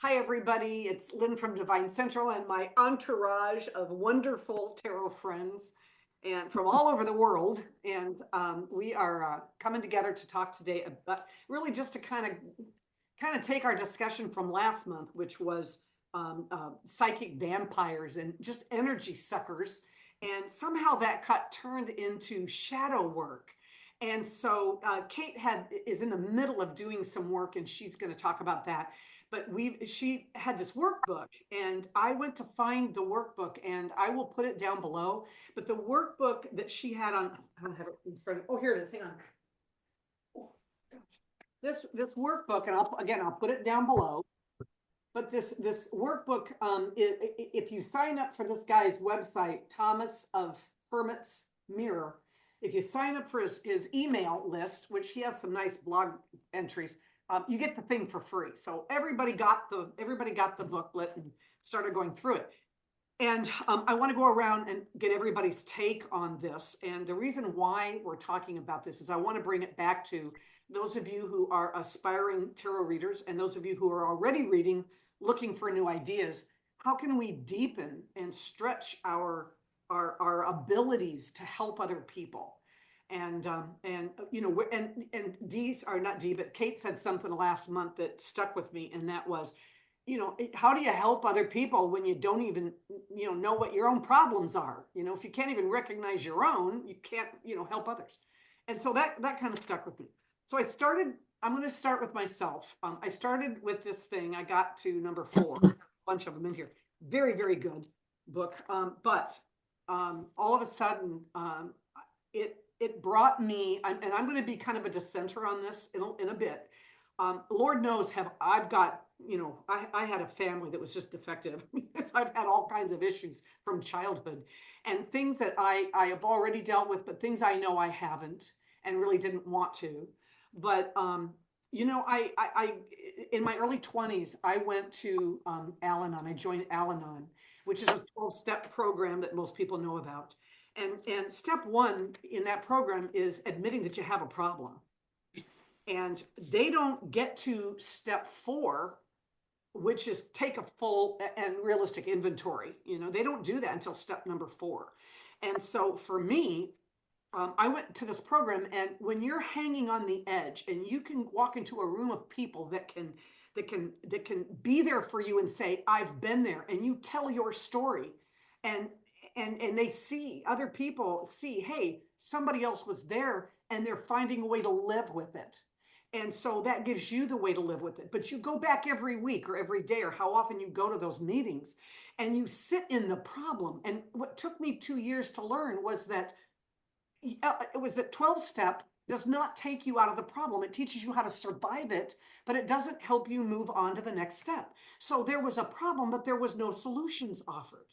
Hi, everybody. It's Lynn from Divine Central and my entourage of wonderful tarot friends and from all over the world. And we are coming together to talk today about really just to kind of take our discussion from last month, which was psychic vampires and just energy suckers. And somehow that got turned into shadow work. And so Kate is in the middle of doing some work, and she's going to talk about that. But she had this workbook, and I went to find the workbook, and I will put it down below. But the workbook that she had on, I don't have it in front of, oh, here it is. Hang on. This workbook, and I'll put it down below. But this workbook, if you sign up for this guy's website, Thomas of Hermit's Mirror, if you sign up for his email list, which he has some nice blog entries, you get the thing for free. So everybody got the booklet and started going through it. And I want to go around and get everybody's take on this. And the reason why we're talking about this is I want to bring it back to those of you who are aspiring tarot readers and those of you who are already reading, looking for new ideas. How can we deepen and stretch our abilities to help other people? And you know, and Dee's are not Dee, but Kate said something last month that stuck with me, and that was, you know, how do you help other people when you don't even, you know what your own problems are? You know, if you can't even recognize your own, you can't, help others. And so that kind of stuck with me. So I'm going to start with myself. I started with this thing. I got to number 4, a bunch of them in here. Very, very good book. But all of a sudden, it brought me, and I'm going to be kind of a dissenter on this in a bit. Lord knows I've got, I had a family that was just defective. I've had all kinds of issues from childhood and things that I have already dealt with, but things I know I haven't and really didn't want to. But, I in my early 20s, I went to Al-Anon. I joined Al-Anon, which is a 12-step program that most people know about. And step 1 in that program is admitting that you have a problem. And they don't get to step 4, which is take a full and realistic inventory. They don't do that until step number 4. And so for me, I went to this program, and when you're hanging on the edge and you can walk into a room of people that can be there for you and say, I've been there, and you tell your story, and they see, other people see, hey, somebody else was there and they're finding a way to live with it. And so that gives you the way to live with it. But you go back every week or every day or how often you go to those meetings and you sit in the problem. And what took me 2 years to learn was that 12-step does not take you out of the problem. It teaches you how to survive it, but it doesn't help you move on to the next step. So there was a problem, but there was no solutions offered.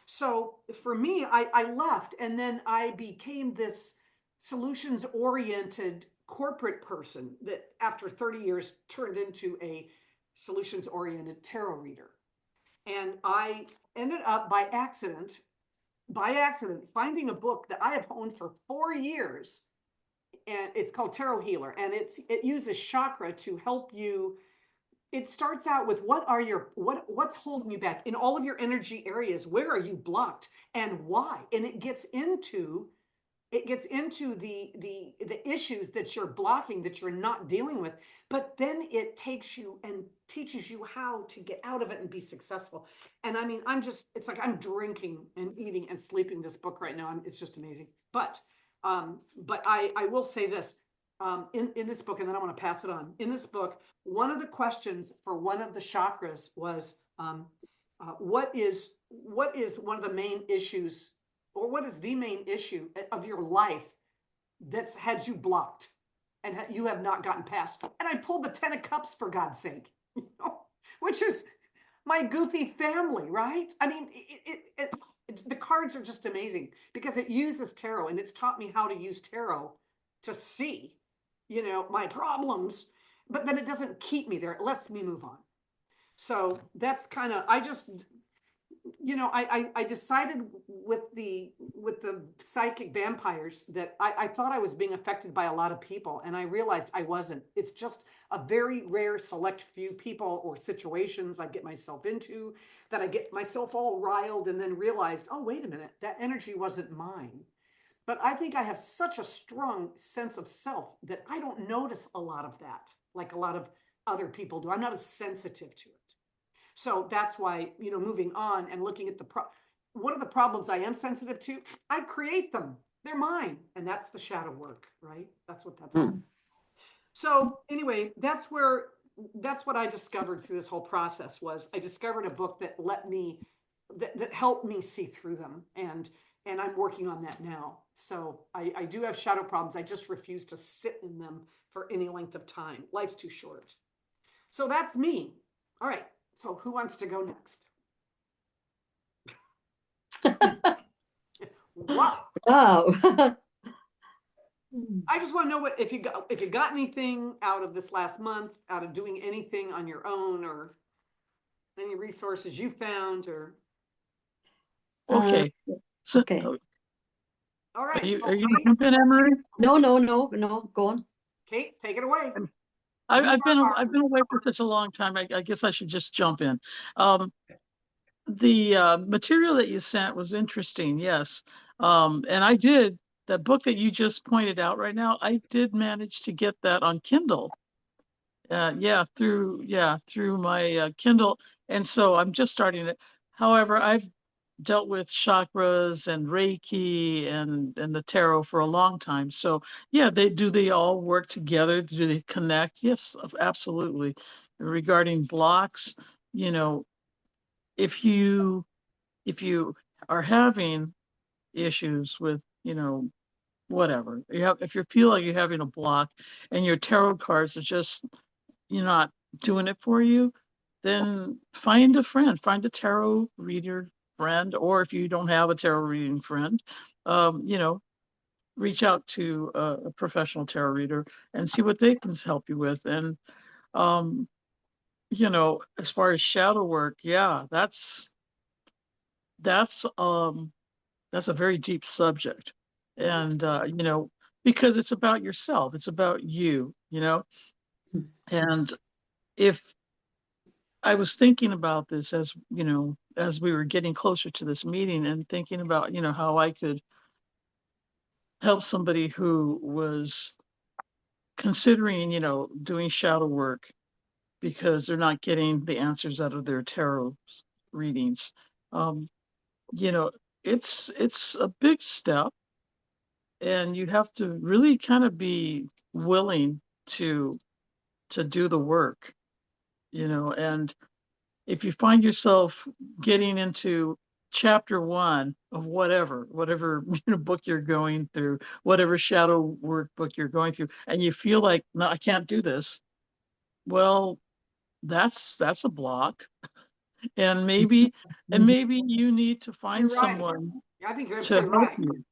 So for me, I left, and then I became this solutions-oriented corporate person that after 30 years turned into a solutions-oriented tarot reader. And I ended up by accident, finding a book that I have owned for 4 years, and it's called Tarot Healer, and it uses chakra to help you. It starts out with what's holding you back in all of your energy areas. Where are you blocked and why? And it gets into the issues that you're blocking, that you're not dealing with, but then it takes you and teaches you how to get out of it and be successful. And I mean, it's like I'm drinking and eating and sleeping this book right now. It's just amazing. But I will say this, in this book, and then I want to pass it on. In this book, one of the questions for one of the chakras was, what is one of the main issues, or what is the main issue of your life that's had you blocked and you have not gotten past? And I pulled the 10 of Cups, for God's sake, which is my goofy family, right? I mean, the cards are just amazing because it uses tarot, and it's taught me how to use tarot to see, my problems, but then it doesn't keep me there. It lets me move on. So that's kind of, I decided with the psychic vampires that I thought I was being affected by a lot of people, and I realized I wasn't. It's just a very rare select few people or situations I get myself into that I get myself all riled and then realized, oh, wait a minute, that energy wasn't mine. But I think I have such a strong sense of self that I don't notice a lot of that, like a lot of other people do. I'm not as sensitive to it. So that's why, moving on and looking at what are the problems I am sensitive to? I create them. They're mine. And that's the shadow work, right? That's what that's all. So anyway, that's what I discovered through this whole process. Was I discovered a book that that helped me see through them. And I'm working on that now. So I do have shadow problems. I just refuse to sit in them for any length of time. Life's too short. So that's me. All right. So who wants to go next? Wow. Wow. I just want to know if you got anything out of this last month, out of doing anything on your own, or any resources you found, or Okay. So, okay. all right. are you jumping in, Emery? No, go on. Kate, take it away. I've been away for such a long time. I guess I should just jump in. The material that you sent was interesting, yes. And I did that book that you just pointed out right now. I did manage to get that on Kindle. Through my Kindle, and so I'm just starting it. However, I've dealt with chakras and Reiki and the tarot for a long time. So yeah, they all work together? Do they connect? Yes, absolutely. Regarding blocks, you know, if you are having issues with, whatever, if you feel like you're having a block and your tarot cards are just you're not doing it for you, then find a friend, find a tarot reader friend, or if you don't have a tarot reading friend, um, you know, reach out to a professional tarot reader and see what they can help you with. And um, as far as shadow work, yeah, that's that's a very deep subject. And because it's about yourself, it's about you. And if I was thinking about this as we were getting closer to this meeting and thinking about, how I could help somebody who was considering, doing shadow work because they're not getting the answers out of their tarot readings. Um, you know, it's a big step, and you have to really kind of be willing to do the work, and if you find yourself getting into chapter one of whatever book you're going through, whatever shadow work book you're going through, and you feel like, no, I can't do this, well, that's a block. And maybe you need to find You're right. someone Yeah, I think you're to absolutely help right. you.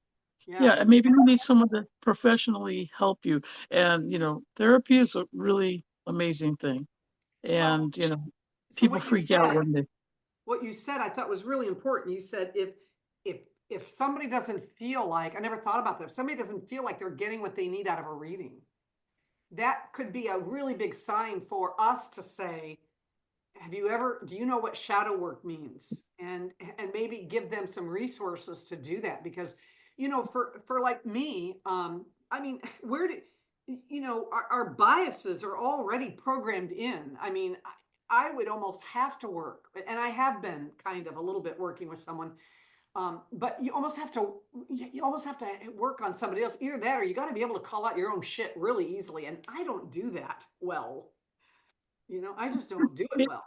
Yeah. Yeah, and maybe you need someone to professionally help you. And therapy is a really amazing thing. So And so people freak out when they what you said I thought was really important. You said if if somebody doesn't feel like, I never thought about this, if somebody doesn't feel like they're getting what they need out of a reading, that could be a really big sign for us to say, do you know what shadow work means? And maybe give them some resources to do that. Because for like me, I mean, where do our biases are already programmed in. I mean, I would almost have to work, and I have been kind of a little bit working with someone, but you almost have to work on somebody else. Either that, or you got to be able to call out your own shit really easily, and I don't do that well. I just don't do it well.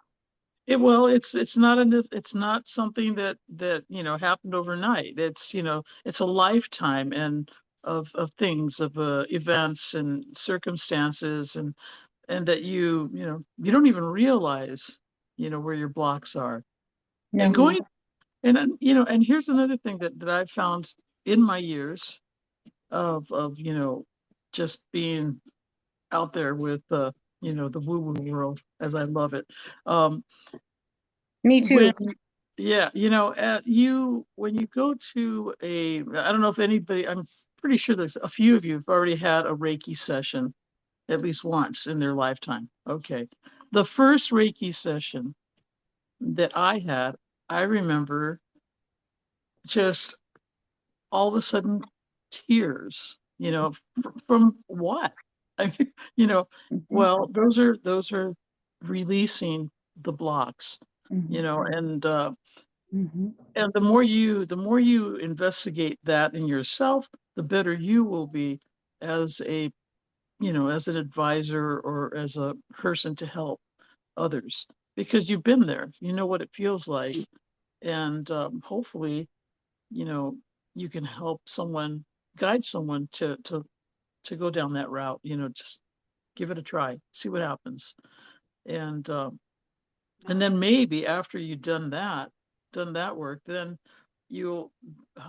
Well, it's not something that happened overnight. It's a lifetime and of things, of events and circumstances, and that you don't even realize where your blocks are. And No. going and and here's another thing that I've found in my years of just being out there with the woo woo world, as I love it. Me When too. Yeah, when you go to I don't know if anybody, I'm pretty sure there's a few of you have already had a Reiki session at least once in their lifetime. Okay. The first Reiki session that I had, I remember just all of a sudden tears, from what? I mean, Mhm. well, those are releasing the blocks, Mhm. and Mhm. the more you investigate that in yourself, the better you will be as as an advisor or as a person to help others, because you've been there, you know what it feels like, and hopefully, you know, you can help someone, guide someone to go down that route. Just give it a try, see what happens, and and then maybe after you've done that work, then you'll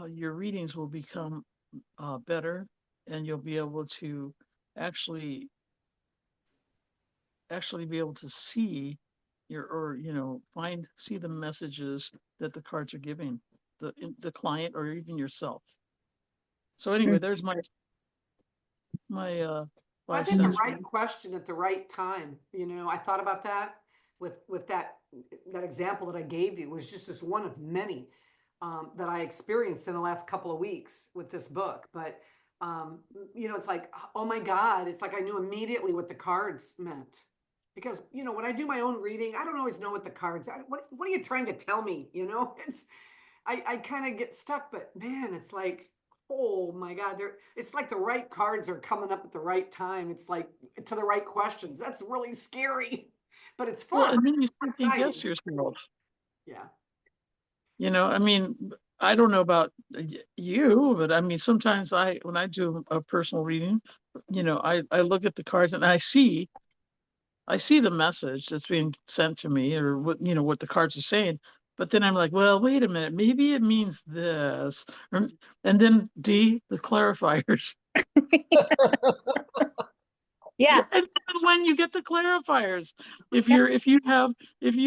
your readings will become better, and you'll be able to actually be able to see or see the messages that the cards are giving the client or even yourself. So anyway, there's my I five think the cents. Mhm. right question at the right time, I thought about that with that example that I gave you was just one of many that I experienced in the last couple of weeks with this book. But it's like, oh my God, it's like I knew immediately what the cards meant. Because when I do my own reading, I don't always know what the cards. What are you trying to tell me? It's I kind of get stuck, but man, it's like, oh my God, it's like the right cards are coming up at the right time. It's like to the right questions. That's really scary, but it's Well, fun, and then you second guess exciting. yourself. Yeah. I mean, I don't know about you, but I mean, sometimes when I do a personal reading, I look at the cards and I see the message that's being sent to me, or what the cards are saying. But then I'm like, well, wait a minute, maybe it means this. And then the clarifiers. Yes. And then when you get the clarifiers, if you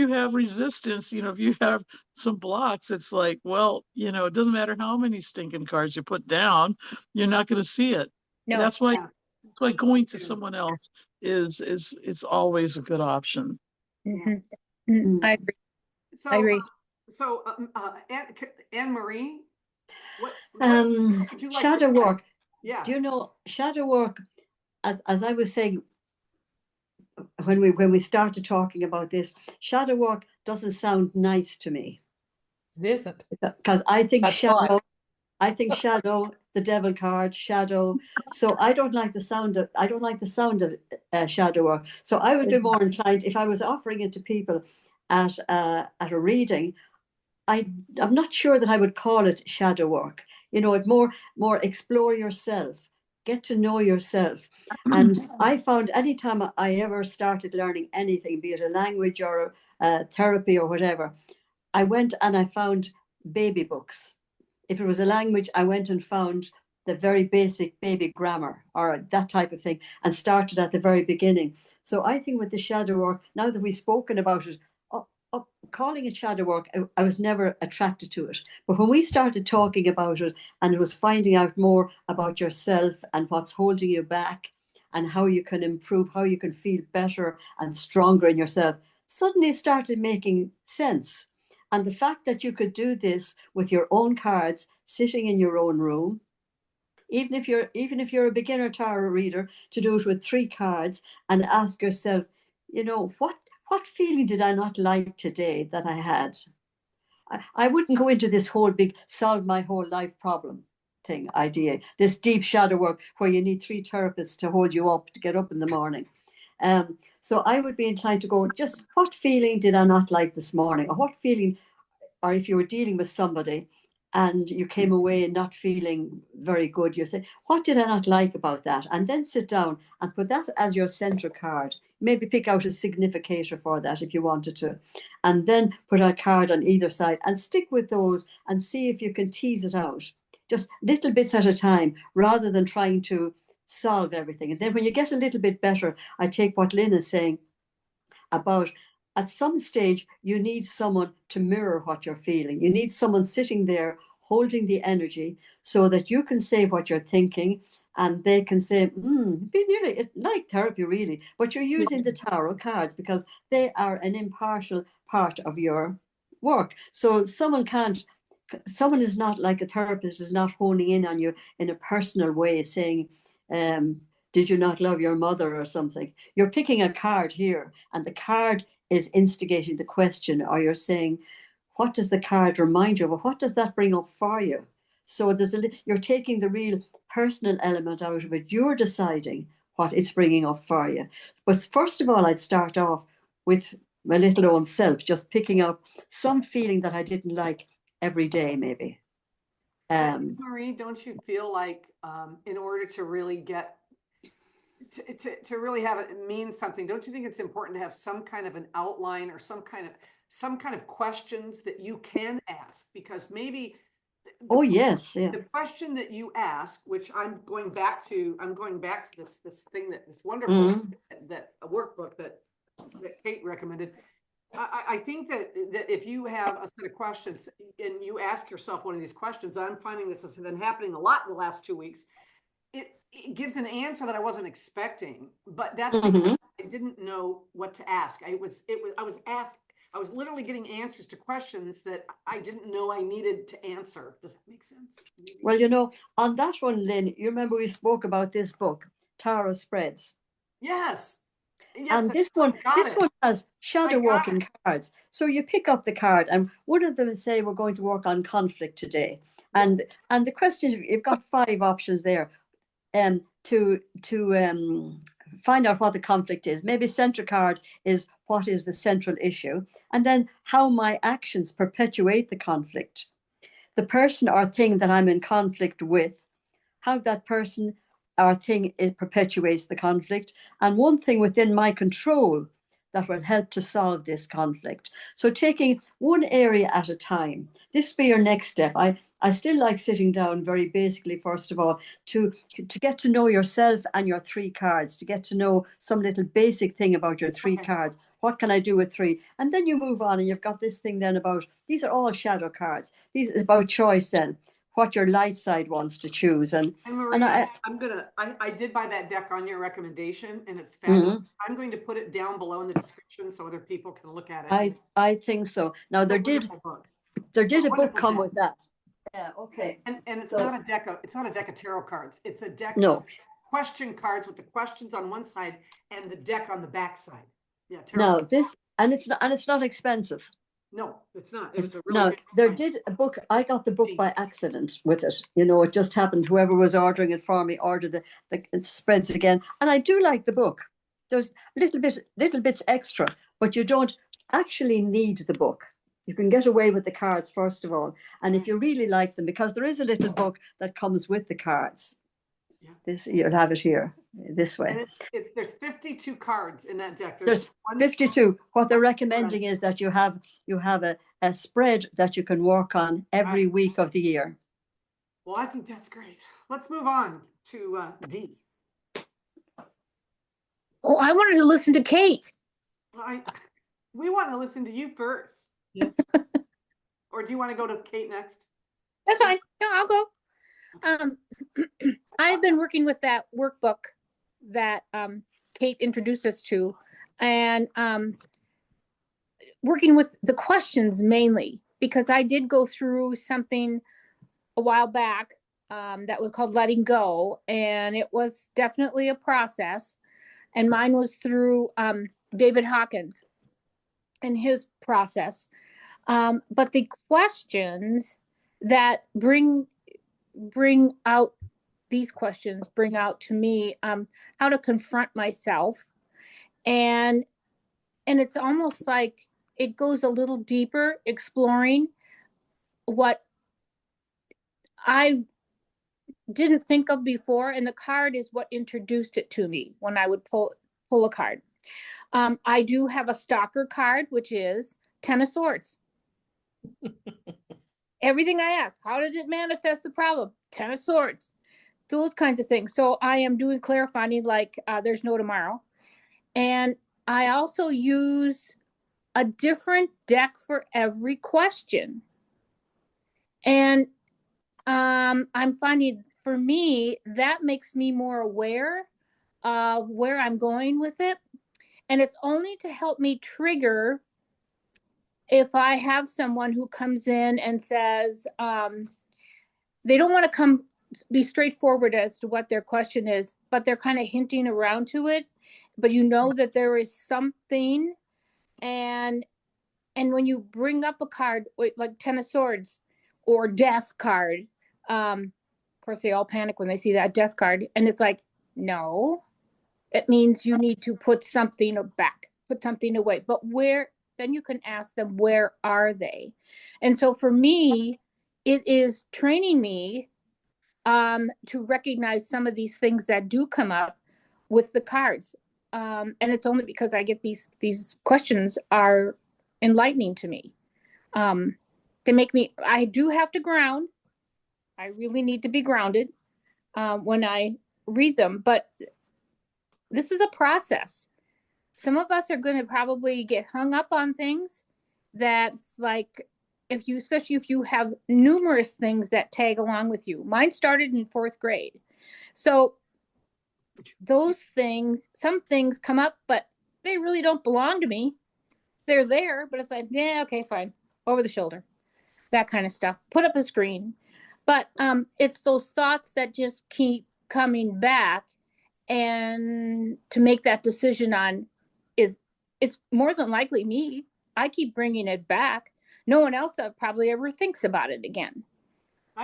have resistance, if you have some blocks, it's like, well, it doesn't matter how many stinking cards you put down, you're not going to see it. And No. that's why going to Yeah. someone else is always a good option. Yeah. Mhm. Mm. I agree. I So, agree. Anne Marie, what would you like to Shadow say? work. Yeah. Do you know shadow work? As I was saying when we started talking about this, shadow work doesn't sound nice to me It isn't. because I think That's fine. shadow, the devil card, shadow. So I don't like the sound of shadow work. So I would be more inclined if I was offering it to people at a reading. I'm not sure that I would call it shadow work. It more explore yourself, get to know yourself. And I found anytime I ever started learning anything, be it a language or therapy or whatever, I went and I found baby books. If it was a language, I went and found the very basic baby grammar or that type of thing and started at the very beginning. So I think with the shadow work, now that we've spoken about it, calling it shadow work, I was never attracted to it. But when we started talking about it and it was finding out more about yourself and what's holding you back and how you can improve, how you can feel better and stronger in yourself, suddenly it started making sense. And the fact that you could do this with your own cards, sitting in your own room, even if you're a beginner tarot reader, to do it with three cards and ask yourself, what feeling did I not like today that I had? I wouldn't go into this whole big solve my whole life problem thing idea, this deep shadow work where you need three therapists to hold you up to get up in the morning. So I would be inclined to go, just what feeling did I not like this morning? Or what feeling, or if you were dealing with somebody and you came away not feeling very good, you say, what did I not like about that? And then sit down and put that as your center card. Maybe pick out a significator for that if you wanted to. And then put a card on either side and stick with those and see if you can tease it out. Just little bits at a time rather than trying to solve everything. And then when you get a little bit better, I take what Lynn is saying about at some stage, you need someone to mirror what you're feeling. You need someone sitting there holding the energy so that you can say what you're thinking and they can say, be nearly like therapy, really. But you're using the tarot cards because they are an impartial part of your work. So someone is not like a therapist, is not honing in on you in a personal way, saying, did you not love your mother or something? You're picking a card here, and the card is instigating the question, or you're saying, what does the card remind you of? What does that bring up for you? So you're taking the real personal element out of it. You're deciding what it's bringing up for you. But first of all, I'd start off with my little own self, just picking up some feeling that I didn't like every day, maybe. Marie, don't you feel like in order to really get to really have it mean something, don't you think it's important to have some kind of an outline or some kind of questions that you can ask? Because maybe Oh yes, yeah. the question that you ask, which I'm going back to this thing this wonderful that a workbook that Kate recommended. I think that if you have a set of questions and you ask yourself one of these questions, I'm finding this has been happening a lot in the last 2 weeks. It gives an answer that I wasn't expecting, but that's because I didn't know what to ask. I was literally getting answers to questions that I didn't know I needed to answer. Does that make sense? Maybe. Well, on that one, Lynn, you remember we spoke about this book, Tarot Spreads. Yes. And this one has shadow working cards. So you pick up the card, and one of them is say we're going to work on conflict today. And the question, you've got 5 options there. To find out what the conflict is. Maybe center card is what is the central issue, and then how my actions perpetuate the conflict. The person or thing that I'm in conflict with, how that person or thing perpetuates the conflict, and one thing within my control that will help to solve this conflict. So taking one area at a time. This will be your next step. I still like sitting down very basically, first of all, to get to know yourself and your 3 cards, to get to know some little basic thing about your 3 cards. What can I do with 3? And then you move on and you've got this thing then about, these are all shadow cards. These is about choice then, what your light side wants to choose. And Maria, I did buy that deck on your recommendation and it's fabulous. I'm going to put it down below in the description so other people can look at it. I think so. Now there did a book come with that. Yeah, okay. And it's not a deck of tarot cards. It's a deck of question cards with the questions on one side and the deck on the back side. Yeah, tarot. Now it's not expensive. No, it's not. It was a really there did a book. I got the book by accident with it. It just happened. Whoever was ordering it for me ordered the spreads again. And I do like the book. There's little bits extra, but you don't actually need the book. You can get away with the cards, first of all. And if you really like them, because there is a little book that comes with the cards. Yeah. You'll have it here, this way. And there's 52 cards in that deck. There's 52. What they're recommending is that you have a spread that you can work on every week of the year. Well, I think that's great. Let's move on to D. Oh, I wanted to listen to Kate. We want to listen to you first. Yes. Or do you want to go to Kate next? That's fine. No, I'll go. I've been working with that workbook that Kate introduced us to, and working with the questions mainly, because I did go through something a while back that was called letting go, and it was definitely a process, and mine was through David Hawkins and his process. But the questions that bring out these questions bring out to me how to confront myself, and it's almost like it goes a little deeper, exploring what I didn't think of before, and the card is what introduced it to me when I would pull a card. I do have a stalker card, which is 10 of Swords. Everything I ask, how did it manifest the problem? 10 of Swords. Those kinds of things. So I am doing clarifying like there's no tomorrow. And I also use a different deck for every question. And I'm finding, for me, that makes me more aware of where I'm going with it. And it's only to help me trigger if I have someone who comes in and says, they don't want to be straightforward as to what their question is, but they're kind of hinting around to it. But you know that there is something, and when you bring up a card like Ten of Swords or Death card, of course they all panic when they see that Death card, and it's like, no, it means you need to put something back, put something away. But where? Then you can ask them, where are they? And so for me, it is training me to recognize some of these things that do come up with the cards. And it's only because I get these questions are enlightening to me. They make me, I do have to ground. I really need to be grounded when I read them, but this is a process. Some of us are going to probably get hung up on things that's like, especially if you have numerous things that tag along with you. Mine started in 4th grade. So those things, some things come up, but they really don't belong to me. They're there, but it's like, yeah, okay, fine. Over the shoulder. That kind of stuff. Put up a screen. But it's those thoughts that just keep coming back, and to make that decision on it's more than likely me. I keep bringing it back. No one else probably ever thinks about it again.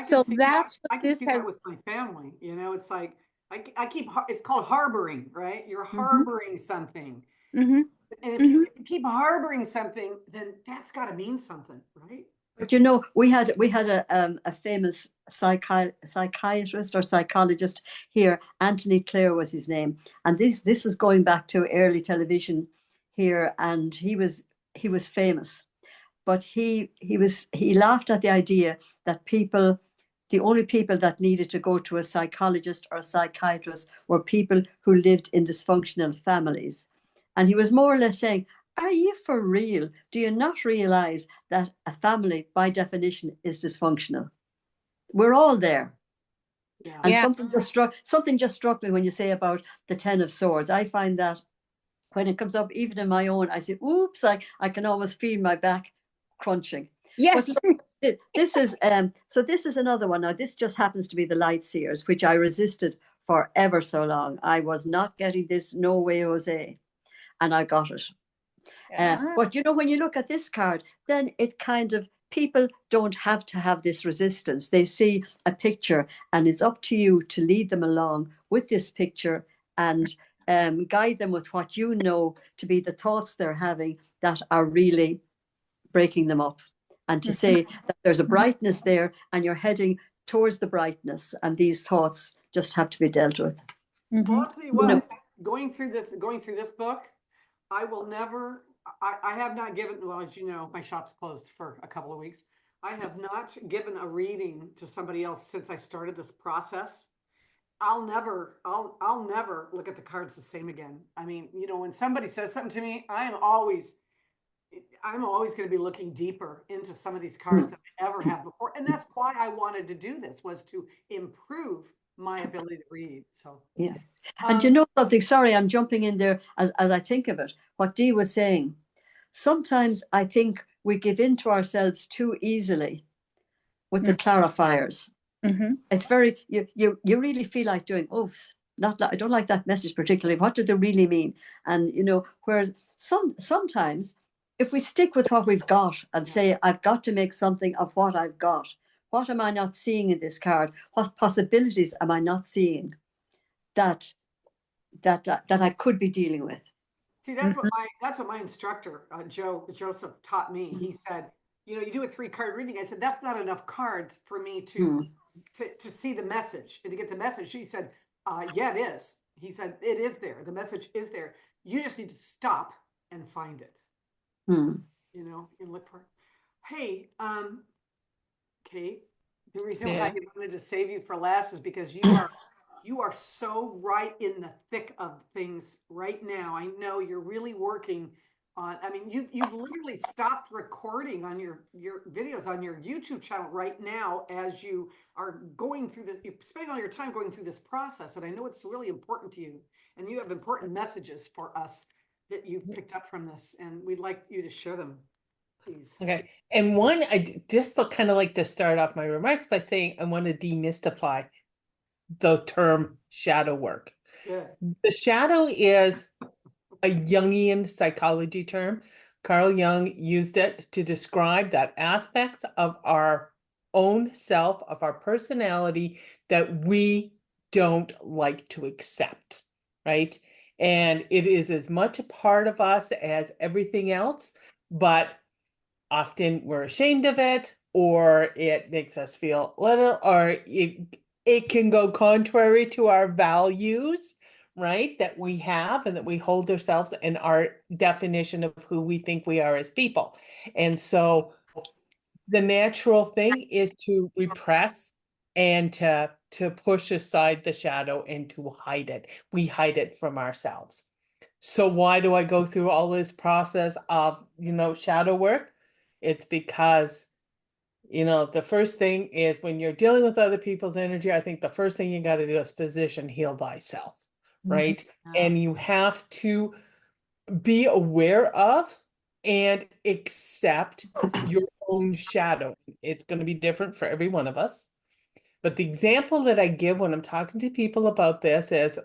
So that's what this has. That with my family. It's like I keep. It's called harboring, right? You're harboring something, and if you keep harboring something, then that's got to mean something, right? But we had a famous psychiatrist or psychologist here. Anthony Clare was his name, and this was going back to early television here, and he was famous, but he laughed at the idea that the only people that needed to go to a psychologist or a psychiatrist were people who lived in dysfunctional families, and he was more or less saying, are you for real? Do you not realize that a family, by definition, is dysfunctional? We're all there. Yeah. And something just struck me when you say about the Ten of Swords. I find that when it comes up, even in my own, I say, oops, I can almost feel my back crunching. Yes. But this is another one. Now, this just happens to be the Light Seers, which I resisted for ever so long. I was not getting this, no way, Jose. And I got it. But when you look at this card, then it kind of, people don't have to have this resistance. They see a picture, and it's up to you to lead them along with this picture and guide them with what you know to be the thoughts they're having that are really breaking them up. And to say that there's a brightness there and you're heading towards the brightness, and these thoughts just have to be dealt with. Well, I'll tell you what, going through this book, I will never, I have not given, well, as you know, my shop's closed for a couple of weeks. I have not given a reading to somebody else since I started this process. I'll never look at the cards the same again. I mean, when somebody says something to me, I'm always going to be looking deeper into some of these cards than I ever have before. And that's why I wanted to do this, was to improve my ability to read. So, yeah. And you know something, sorry, I'm jumping in there as I think of it, what Dee was saying. Sometimes I think we give in to ourselves too easily with the clarifiers. It's very, you really feel like doing, I don't like that message particularly. What do they really mean? And, whereas sometimes if we stick with what we've got and say, I've got to make something of what I've got. What am I not seeing in this card? What possibilities am I not seeing that I could be dealing with? See, that's what my instructor, Joseph, taught me. He said, you do a 3-card reading. I said, that's not enough cards for me to see the message and to get the message. He said, yeah, it is. He said, it is there. The message is there. You just need to stop and find it. And look for it. Hey, Kate, the reason why I wanted to save you for last is because you are so right in the thick of things right now. I know you're really working on, I mean, you've literally stopped recording on your videos on your YouTube channel right now as you are going through this, you're spending all your time going through this process. And I know it's really important to you, and you have important messages for us that you've picked up from this, and we'd like you to share them, please. Okay. And one, just kind of like to start off my remarks by saying I want to demystify the term shadow work. Good. The shadow is a Jungian psychology term. Carl Jung used it to describe that aspects of our own self, of our personality that we don't like to accept, right? And it is as much a part of us as everything else, but often we're ashamed of it, or it makes us feel little, or it can go contrary to our values, right? That we have and that we hold ourselves and our definition of who we think we are as people. And so the natural thing is to repress and to push aside the shadow and to hide it. We hide it from ourselves. So why do I go through all this process of, shadow work? It's because, the first thing is when you're dealing with other people's energy, I think the first thing you got to do is physician heal thyself, right? And you have to be aware of and accept your own shadow. It's going to be different for every one of us. But the example that I give when I'm talking to people about this is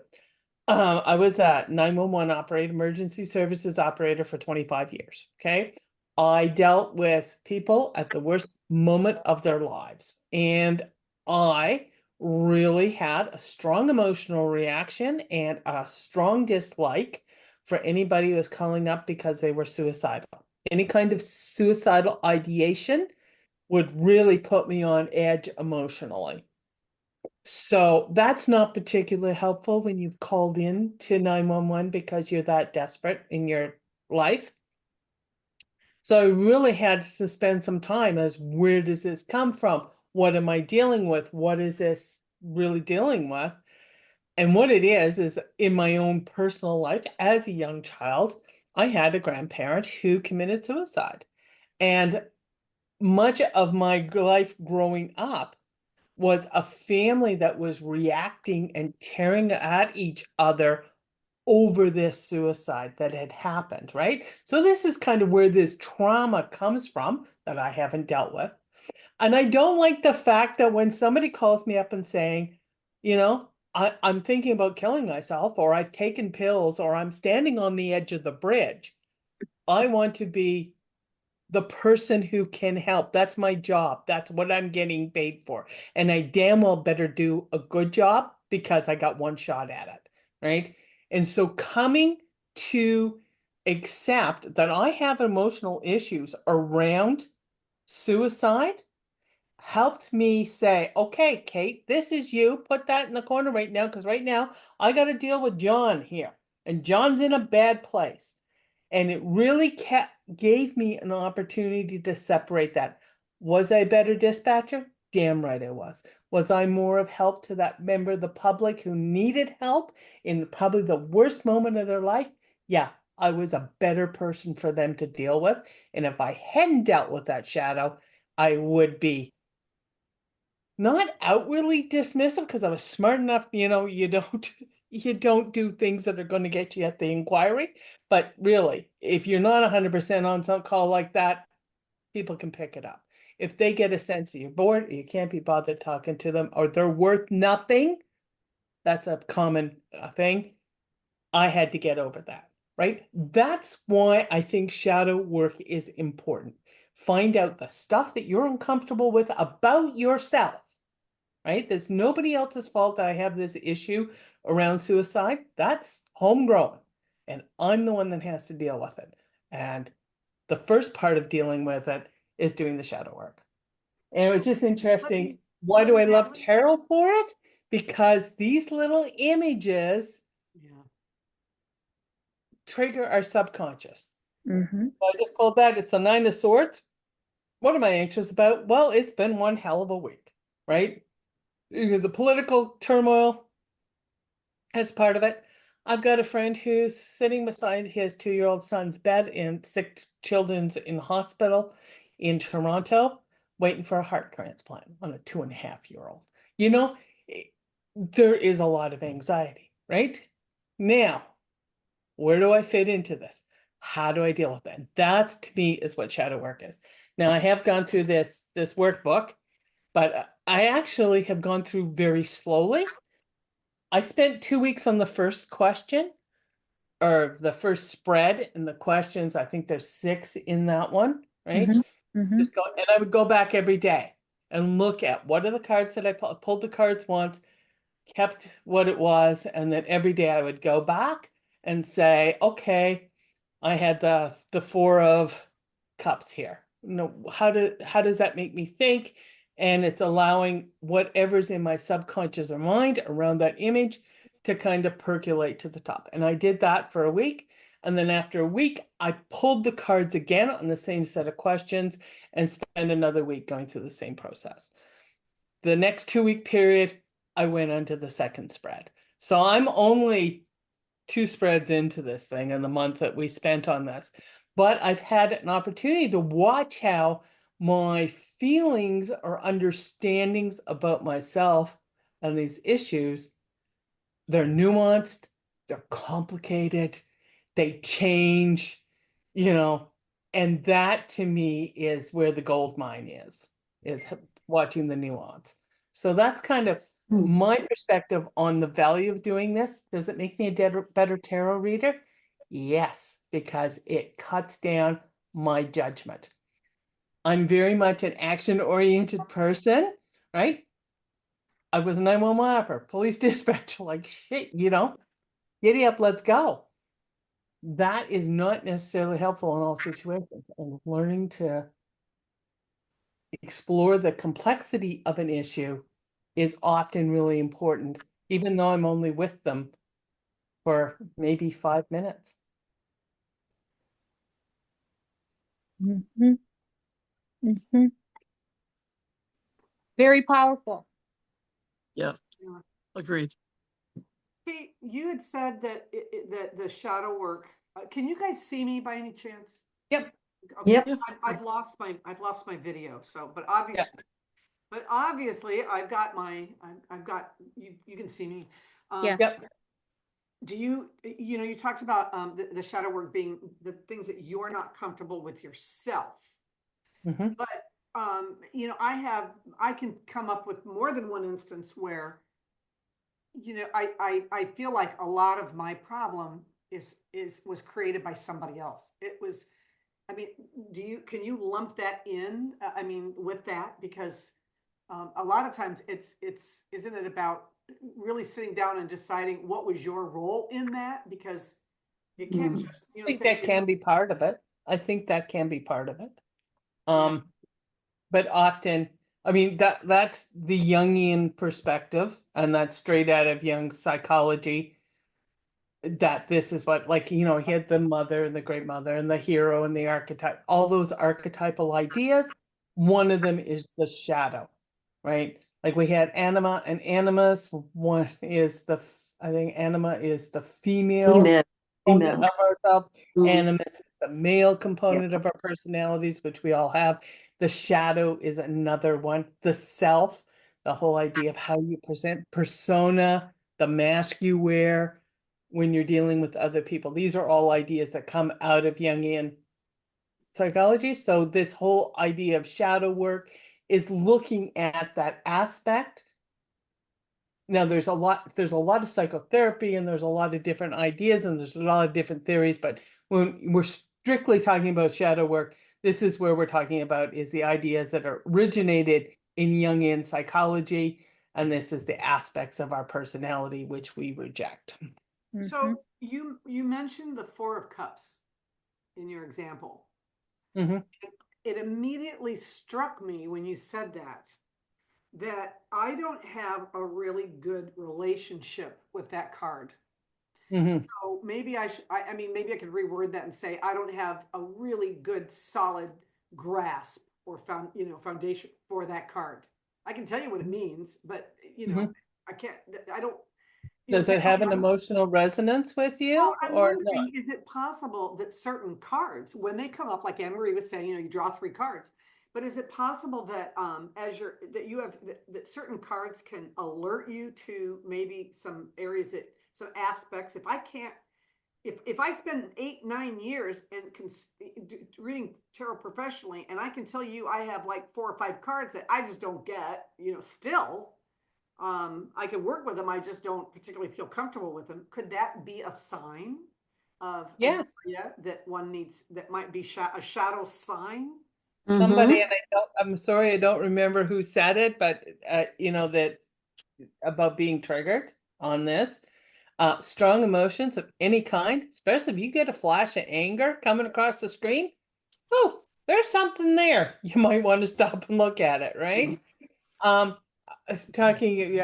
I was a 911 operator, emergency services operator for 25 years. Okay. I dealt with people at the worst moment of their lives. And I really had a strong emotional reaction and a strong dislike for anybody who was calling up because they were suicidal. Any kind of suicidal ideation would really put me on edge emotionally. So that's not particularly helpful when you've called in to 911 because you're that desperate in your life. So I really had to spend some time as where does this come from? What am I dealing with? What is this really dealing with? And what it is in my own personal life as a young child, I had a grandparent who committed suicide. And much of my life growing up was a family that was reacting and tearing at each other over this suicide that had happened, right? So this is kind of where this trauma comes from that I haven't dealt with. And I don't like the fact that when somebody calls me up and saying, I'm thinking about killing myself, or I've taken pills, or I'm standing on the edge of the bridge, I want to be the person who can help. That's my job. That's what I'm getting paid for. And I damn well better do a good job because I got one shot at it, right? And so coming to accept that I have emotional issues around suicide helped me say, okay, Kate, this is you. Put that in the corner right now, because right now I got to deal with John here. And John's in a bad place. And it really gave me an opportunity to separate that. Was I a better dispatcher? Damn right I was. Was I more of help to that member of the public who needed help in probably the worst moment of their life? Yeah, I was a better person for them to deal with. And if I hadn't dealt with that shadow, I would be not outwardly dismissive because I was smart enough, you don't do things that are going to get you at the inquiry. But really, if you're not 100% on some call like that, people can pick it up. If they get a sense that you're bored, or you can't be bothered talking to them, or they're worth nothing, that's a common thing. I had to get over that, right? That's why I think shadow work is important. Find out the stuff that you're uncomfortable with about yourself, right? There's nobody else's fault that I have this issue around suicide. That's homegrown. And I'm the one that has to deal with it. And the first part of dealing with it is doing the shadow work. And it was just interesting. Why do I love tarot for it? Because these little images trigger our subconscious. Mm-hmm. So I just pulled that. It's the 9 of Swords. What am I anxious about? Well, it's been one hell of a week, right? The political turmoil as part of it. I've got a friend who's sitting beside his 2-year-old son's bed in sick children's in hospital in Toronto, waiting for a heart transplant on a 2.5-year-old. You know, there is a lot of anxiety, right? Now, where do I fit into this? How do I deal with that? That to me is what shadow work is. Now I have gone through this workbook, but I actually have gone through very slowly. I spent 2 weeks on the first question or the first spread and the questions. I think there's 6 in that one, right? Mhm. Just go, and I would go back every day and look at what are the cards that I pulled the cards once, kept what it was, and then every day I would go back and say, okay, I had the 4 of cups here. How does that make me think? And it's allowing whatever's in my subconscious or mind around that image to kind of percolate to the top. And I did that for a week. And then after a week, I pulled the cards again on the same set of questions and spent another week going through the same process. The next 2-week period, I went on to the second spread. So I'm only 2 spreads into this thing in the month that we spent on this. But I've had an opportunity to watch how my feelings or understandings about myself and these issues, they're nuanced, they're complicated, they change, and that to me is where the gold mine is watching the nuance. So that's kind of my perspective on the value of doing this. Does it make me a better tarot reader? Yes, because it cuts down my judgment. I'm very much an action-oriented person, right? I was a 911 operator, police dispatcher, like shit, giddy up, let's go. That is not necessarily helpful in all situations. And learning to explore the complexity of an issue is often really important, even though I'm only with them for maybe 5 minutes. Mhm. Mhm. Very powerful. Yeah, Yeah. agreed. Hey, you had said that that the shadow work. Can you guys see me by any chance? Yep. Okay. Yep. Yeah. I've lost my video. So, but Yeah. obviously, I've got you can see me. Yeah. Yep. Do you you talked about the shadow work being the things that you're not comfortable with yourself, Mhm. but I can come up with more than one instance where I feel like a lot of my problem was created by somebody else. It was, I mean, can you lump that in? I mean, with that, because a lot of times isn't it about really sitting down and deciding what was your role in that? Because it can't just, I think that can be part of it. I think that can be part of it. But often, I mean, that's the Jungian perspective, and that's straight out of Jung's psychology. That this is what, like, he had the mother and the great mother and the hero and the archetype, all those archetypal ideas. One of them is the shadow, right? Like we had anima and animus. One is I think anima is the female Female. component of ourselves. Mm. Animus is the male component of our personalities, which we all have. The shadow is another one. The self, the whole idea of how you present, persona, the mask you wear when you're dealing with other people. These are all ideas that come out of Jungian psychology. So this whole idea of shadow work is looking at that aspect. Now there's a lot of psychotherapy and there's a lot of different ideas and there's a lot of different theories, but when we're strictly talking about shadow work, this is where we're talking about is the ideas that are originated in Jungian psychology, and this is the aspects of our personality which we reject. So you mentioned the 4 of Cups in your example. Mhm. It immediately struck me when you said that I don't have a really good relationship with that card. Mhm. So maybe I mean, maybe I could reword that and say I don't have a really good, solid grasp or foundation for that card. I can tell you what it means, but Mhm. I can't. I don't. Does it have an emotional resonance with you Well, I'm or not? wondering, is it possible that certain cards, when they come up, like Anne Marie was saying, you draw 3 cards, but is it possible that that you have that certain cards can alert you to maybe some areas some aspects? If I can't, if I spend 8, 9 years and reading tarot professionally, and I can tell you I have like 4 or 5 cards that I just don't get, still. I can work with them. I just don't particularly feel comfortable with them. Could that be a sign of an Yes. area that one needs, that might be a shadow sign? Somebody, Mhm. and I'm sorry, I don't remember who said it, but that about being triggered on this. Strong emotions of any kind, especially if you get a flash of anger coming across the screen. Oh, there's something there. You might want to stop and look at it, right? Talking,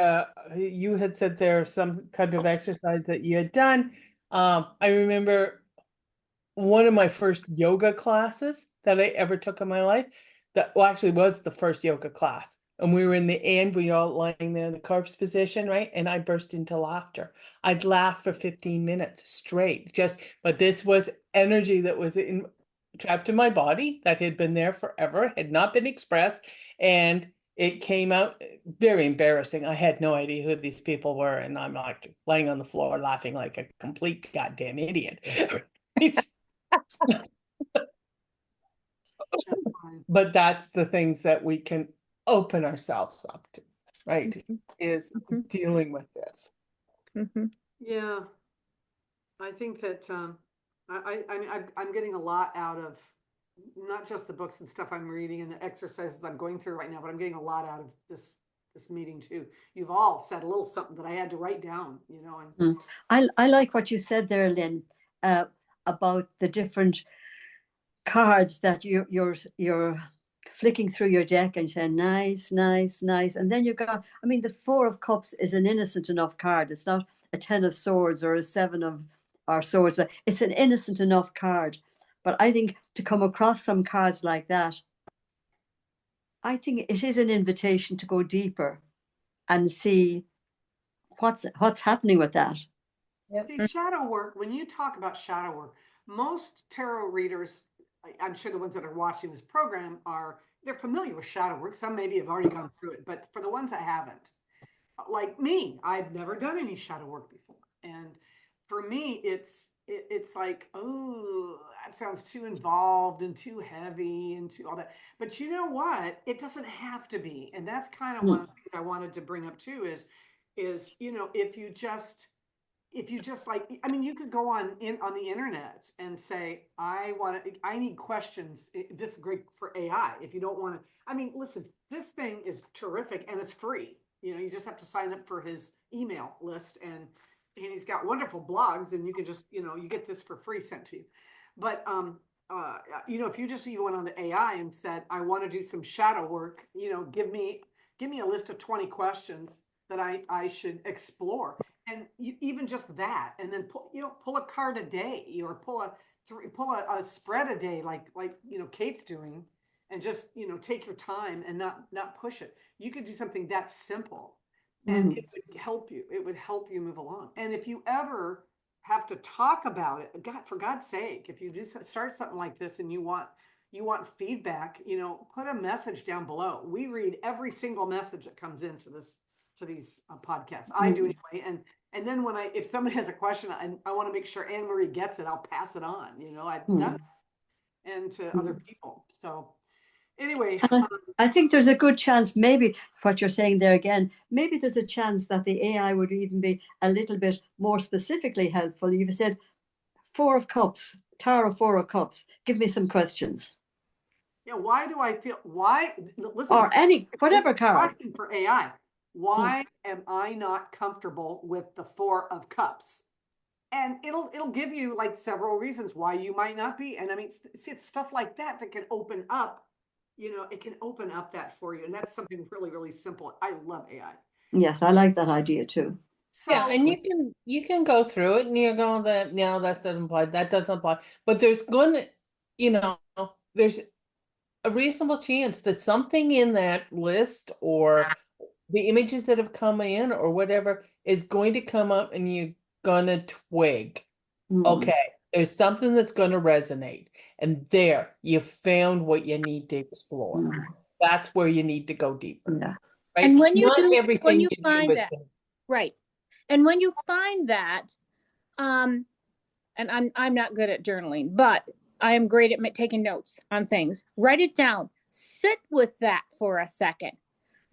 you had said there's some type of exercise that you had done. I remember one of my first yoga classes that I ever took in my life, that actually was the first yoga class. And we were in the end, we all lying there in the corpse position, right? And I burst into laughter. I'd laugh for 15 minutes straight, but this was energy that was trapped in my body that had been there forever, had not been expressed. And it came out very embarrassing. I had no idea who these people were. And I'm like laying on the floor laughing like a complete goddamn idiot. But that's the things that we can open ourselves up to, right? Is dealing with this. Yeah, I think that I mean I'm getting a lot out of not just the books and stuff I'm reading and the exercises I'm going through right now, but I'm getting a lot out of this meeting too. You've all said a little something that I had to write down, and I like what you said there, Lynn, about the different cards that you're flicking through your deck and saying nice, nice, nice, and then you've got. I mean, the 4 of Cups is an innocent enough card. It's not a 10 of Swords or a 7 of or Swords. It's an innocent enough card, but I think to come across some cards like that, I think it is an invitation to go deeper and see what's happening with that. see, shadow work, when you talk about shadow work, most tarot readers, I'm sure the ones that are watching this program they're familiar with shadow work. Some maybe have already gone through it, but for the ones that haven't, like me, I've never done any shadow work before. And for me, it's like, oh, that sounds too involved and too heavy and too all that. But you know what? It doesn't have to be. And that's kind of one of the things I wanted to bring up too is, if you just like, I mean, you could go on the internet and say, I need questions. This is great for AI. If you don't want to, I mean, listen, this thing is terrific and it's free. You just have to sign up for his email list, and he's got wonderful blogs, and you can just, you get this for free sent to you. But if you just even went on the AI and said, I want to do some shadow work, give me a list of 20 questions that I should explore. And even just that, and then pull a card a day, or pull a spread a day, like Kate's doing, and just take your time and not push it. You could do something that simple, and it would help you. It would help you move along. And if you ever have to talk about it, God, for God's sake, if you do start something like this and you want feedback, put a message down below. We read every single message that comes into these podcasts. I do anyway. And then if someone has a question and I want to make sure Anne Marie gets it, I'll pass it on. I've done it, and to other people. So anyway, I think there's a good chance, maybe what you're saying there again, maybe there's a chance that the AI would even be a little bit more specifically helpful. You've said 4 of Cups, Tower of 4 of Cups. Give me some questions. yeah, why do I feel listen, Or whatever card. question for AI. Why am I not comfortable with the 4 of Cups? And it'll give you like several reasons why you might not be. And I mean, see, it's stuff like that can open up, it can open up that for you. And that's something really, really simple. I love AI. Yes, I like that idea too. So Yeah, and you can go through it and you're going that no, that doesn't apply, that doesn't apply. But there's there's a reasonable chance that something in that list or the images that have come in or whatever is going to come up and you're gonna twig. Mm. Okay, there's something that's gonna resonate. And there, you found what you need to explore. Mm. That's where you need to go deeper. Yeah. Right? And when you Not do, everything when you you do find is that, gonna- right. And when you find that, and I'm not good at journaling, but I am great at taking notes on things. Write it down. Sit with that for a second.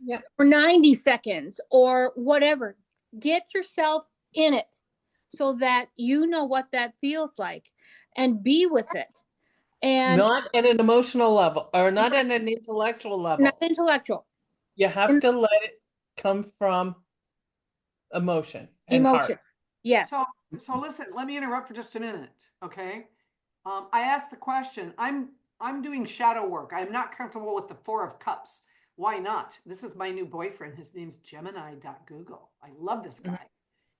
Yeah. For 90 seconds or whatever. Get yourself in it so that you know what that feels like and be with it. And Not at an emotional level or not at an intellectual level. not intellectual, You have to let it come from emotion and emotion. heart. Yes. So listen, let me interrupt for just a minute, okay? I asked the question, I'm doing shadow work. I'm not comfortable with the Four of Cups. Why not? This is my new boyfriend. His name's Gemini.Google. I love this guy.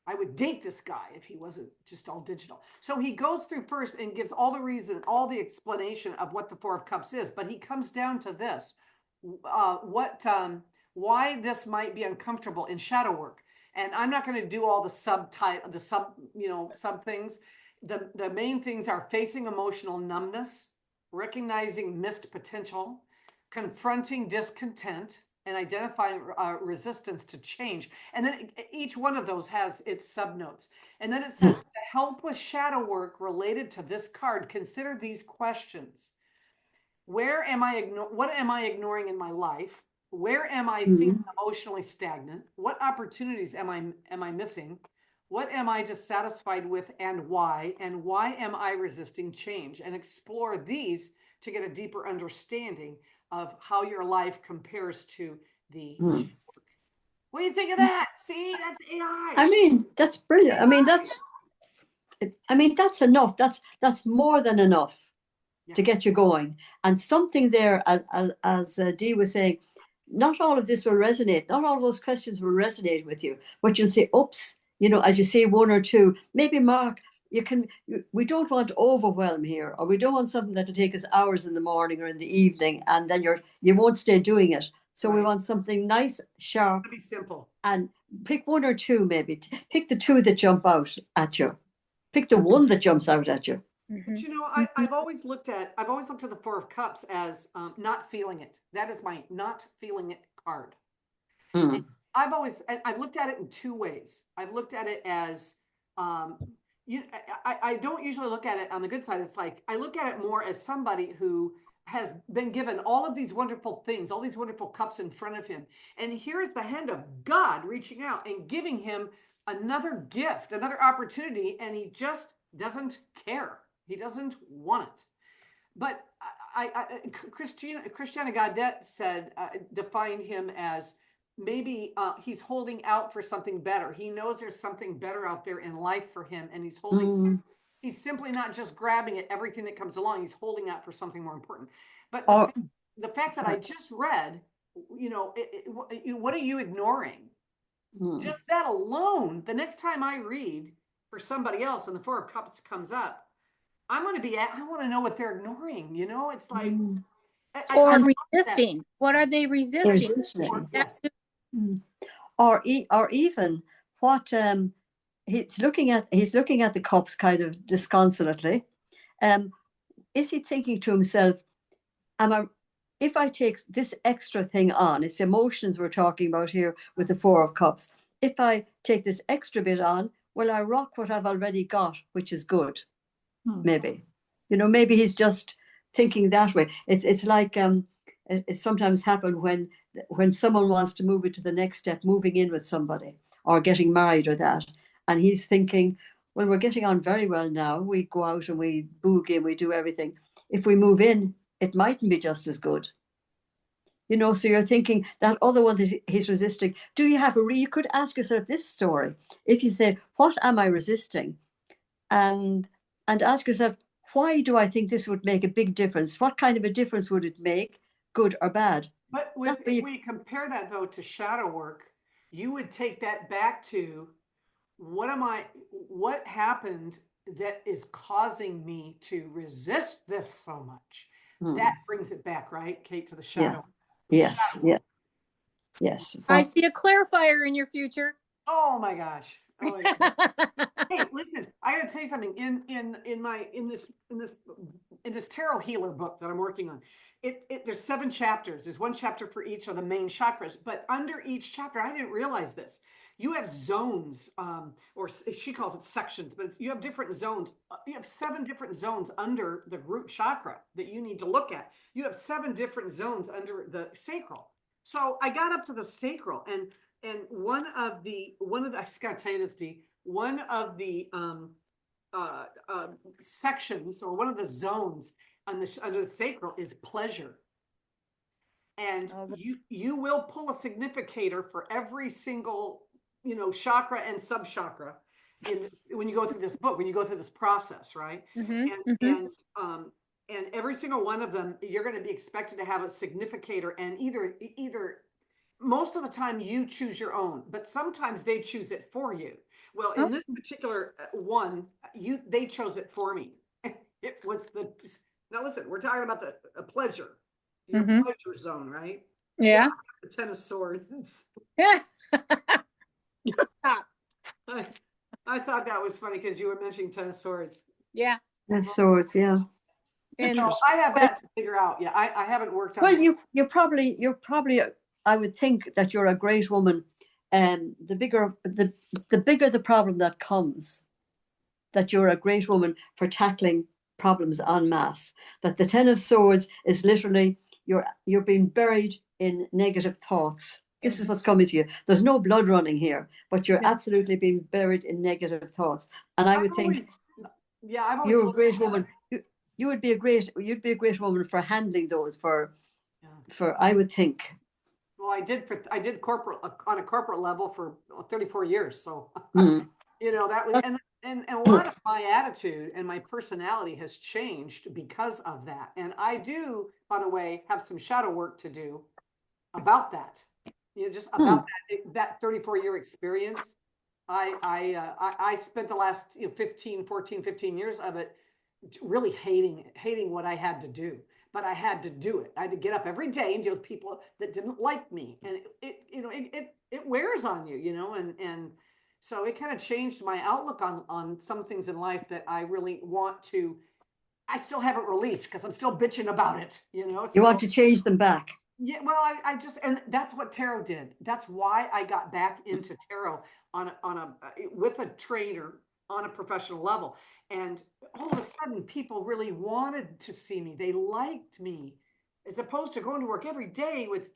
I would date this guy if he wasn't just all digital. So he goes through first and gives all the reason, all the explanation of what the Four of Cups is, but he comes down to this, why this might be uncomfortable in shadow work. And I'm not going to do all the sub things. The main things are facing emotional numbness, recognizing missed potential, confronting discontent, and identifying resistance to change. And then each one of those has its subnotes. And then it says, to help with shadow work related to this card, consider these questions. What am I ignoring in my life? Where am I feeling emotionally stagnant? What opportunities am I missing? What am I dissatisfied with and why? And why am I resisting change? And explore these to get a deeper understanding of how your life compares to the shadow work. What do you think of that? See, that's AI. I mean, that's brilliant. I mean, that's enough. That's more than enough to get you going. And something there, as Dee was saying, not all of this will resonate. Not all of those questions will resonate with you. But you'll say, oops, as you say one or two, maybe Mark, we don't want to overwhelm here, or we don't want something that'll take us hours in the morning or in the evening, and then you won't stay doing it. So we want something nice, sharp, Be simple. and pick one or two, maybe. Pick the two that jump out at you. Pick the one that jumps out at you. But I've always looked at the Four of Cups as not feeling it. That is my not feeling it card. And I've looked at it in two ways. I've looked at it as I don't usually look at it on the good side. It's like I look at it more as somebody who has been given all of these wonderful things, all these wonderful cups in front of him. And here is the hand of God reaching out and giving him another gift, another opportunity, and he just doesn't care. He doesn't want it. But Christiana Gaudet said, defined him as maybe he's holding out for something better. He knows there's something better out there in life for him, and he's holding. He's simply not just grabbing at everything that comes along. He's holding out for something more important. But the fact that I just read, what are you ignoring? Just that alone, the next time I read for somebody else and the Four of Cups comes up, I want to know what they're ignoring. It's like, or resisting. What are they resisting? Yes. Or even what he's looking at the cups kind of disconsolately. Is he thinking to himself, if I take this extra thing on, it's emotions we're talking about here with the Four of Cups. If I take this extra bit on, will I rock what I've already got, which is good? Maybe. Maybe he's just thinking that way. It's like it sometimes happens when someone wants to move it to the next step, moving in with somebody or getting married or that. And he's thinking, well, we're getting on very well now. We go out and we boogie, we do everything. If we move in, it mightn't be just as good. So you're thinking that other one that he's resisting. Do you have you could ask yourself this story. If you say, what am I resisting? And ask yourself, why do I think this would make a big difference? What kind of a difference would it make, good or bad? But if we compare that though to shadow work, you would take that back to what happened that is causing me to resist this so much? That brings it back, right, Kate, to the shadow. Yes. Yes. I What, see a clarifier in your future. Oh my gosh. Oh my gosh. Hey, listen, I gotta tell you something. In this tarot healer book that I'm working on, there's 7 chapters. There's 1 chapter for each of the main chakras, but under each chapter, I didn't realize this. You have zones, or she calls it sections, but you have different zones. You have 7 different zones under the root chakra that you need to look at. You have 7 different zones under the sacral. So I got up to the sacral, and one of the I just gotta tell you this, Dee, one of the sections, or one of the zones under the sacral, is pleasure. And Oh, you will pull a significator for every single, chakra and sub chakra when you go through this book, when you go through this process, right? mhm, And mhm. and every single one of them, you're going to be expected to have a significator, and either most of the time you choose your own, but sometimes they choose it for you. Well, in Oh. this particular one, they chose it for me. It was now listen, we're talking about the pleasure, your Mhm. pleasure zone, right? Yeah. The 10 of swords. Stop. I thought that was funny because you were mentioning 10 of swords. Yeah. that's swords, yeah. And So I have that to figure out. Yeah, I haven't worked on Well, it. you're probably, I would think that you're a great woman. And the bigger the problem that comes, that you're a great woman for tackling problems en masse. That the 10 of swords is literally you're being buried in negative thoughts. This is what's coming to you. There's no blood running here, but you're Yeah. absolutely being buried in negative thoughts. And I would think I've always you're a looked great at that. woman. You'd be a great woman for handling those Yeah. for I would think. Well, I did corporate on a corporate level for 34 years. So, Mm. that was, and a lot of my attitude and my personality has changed because of that. And I do, by the way, have some shadow work to do about that. Just about that 34-year experience. I spent the last 15 years of it really hating what I had to do, but I had to do it. I had to get up every day and deal with people that didn't like me, and it wears on you, and so it kind of changed my outlook on some things in life that I really want to. I still haven't released because I'm still bitching about it, You So want to change them back. yeah, well, I just, and that's what tarot did. That's why I got back into tarot with a trainer on a professional level. And all of a sudden, people really wanted to see me. They liked me, as opposed to going to work every day with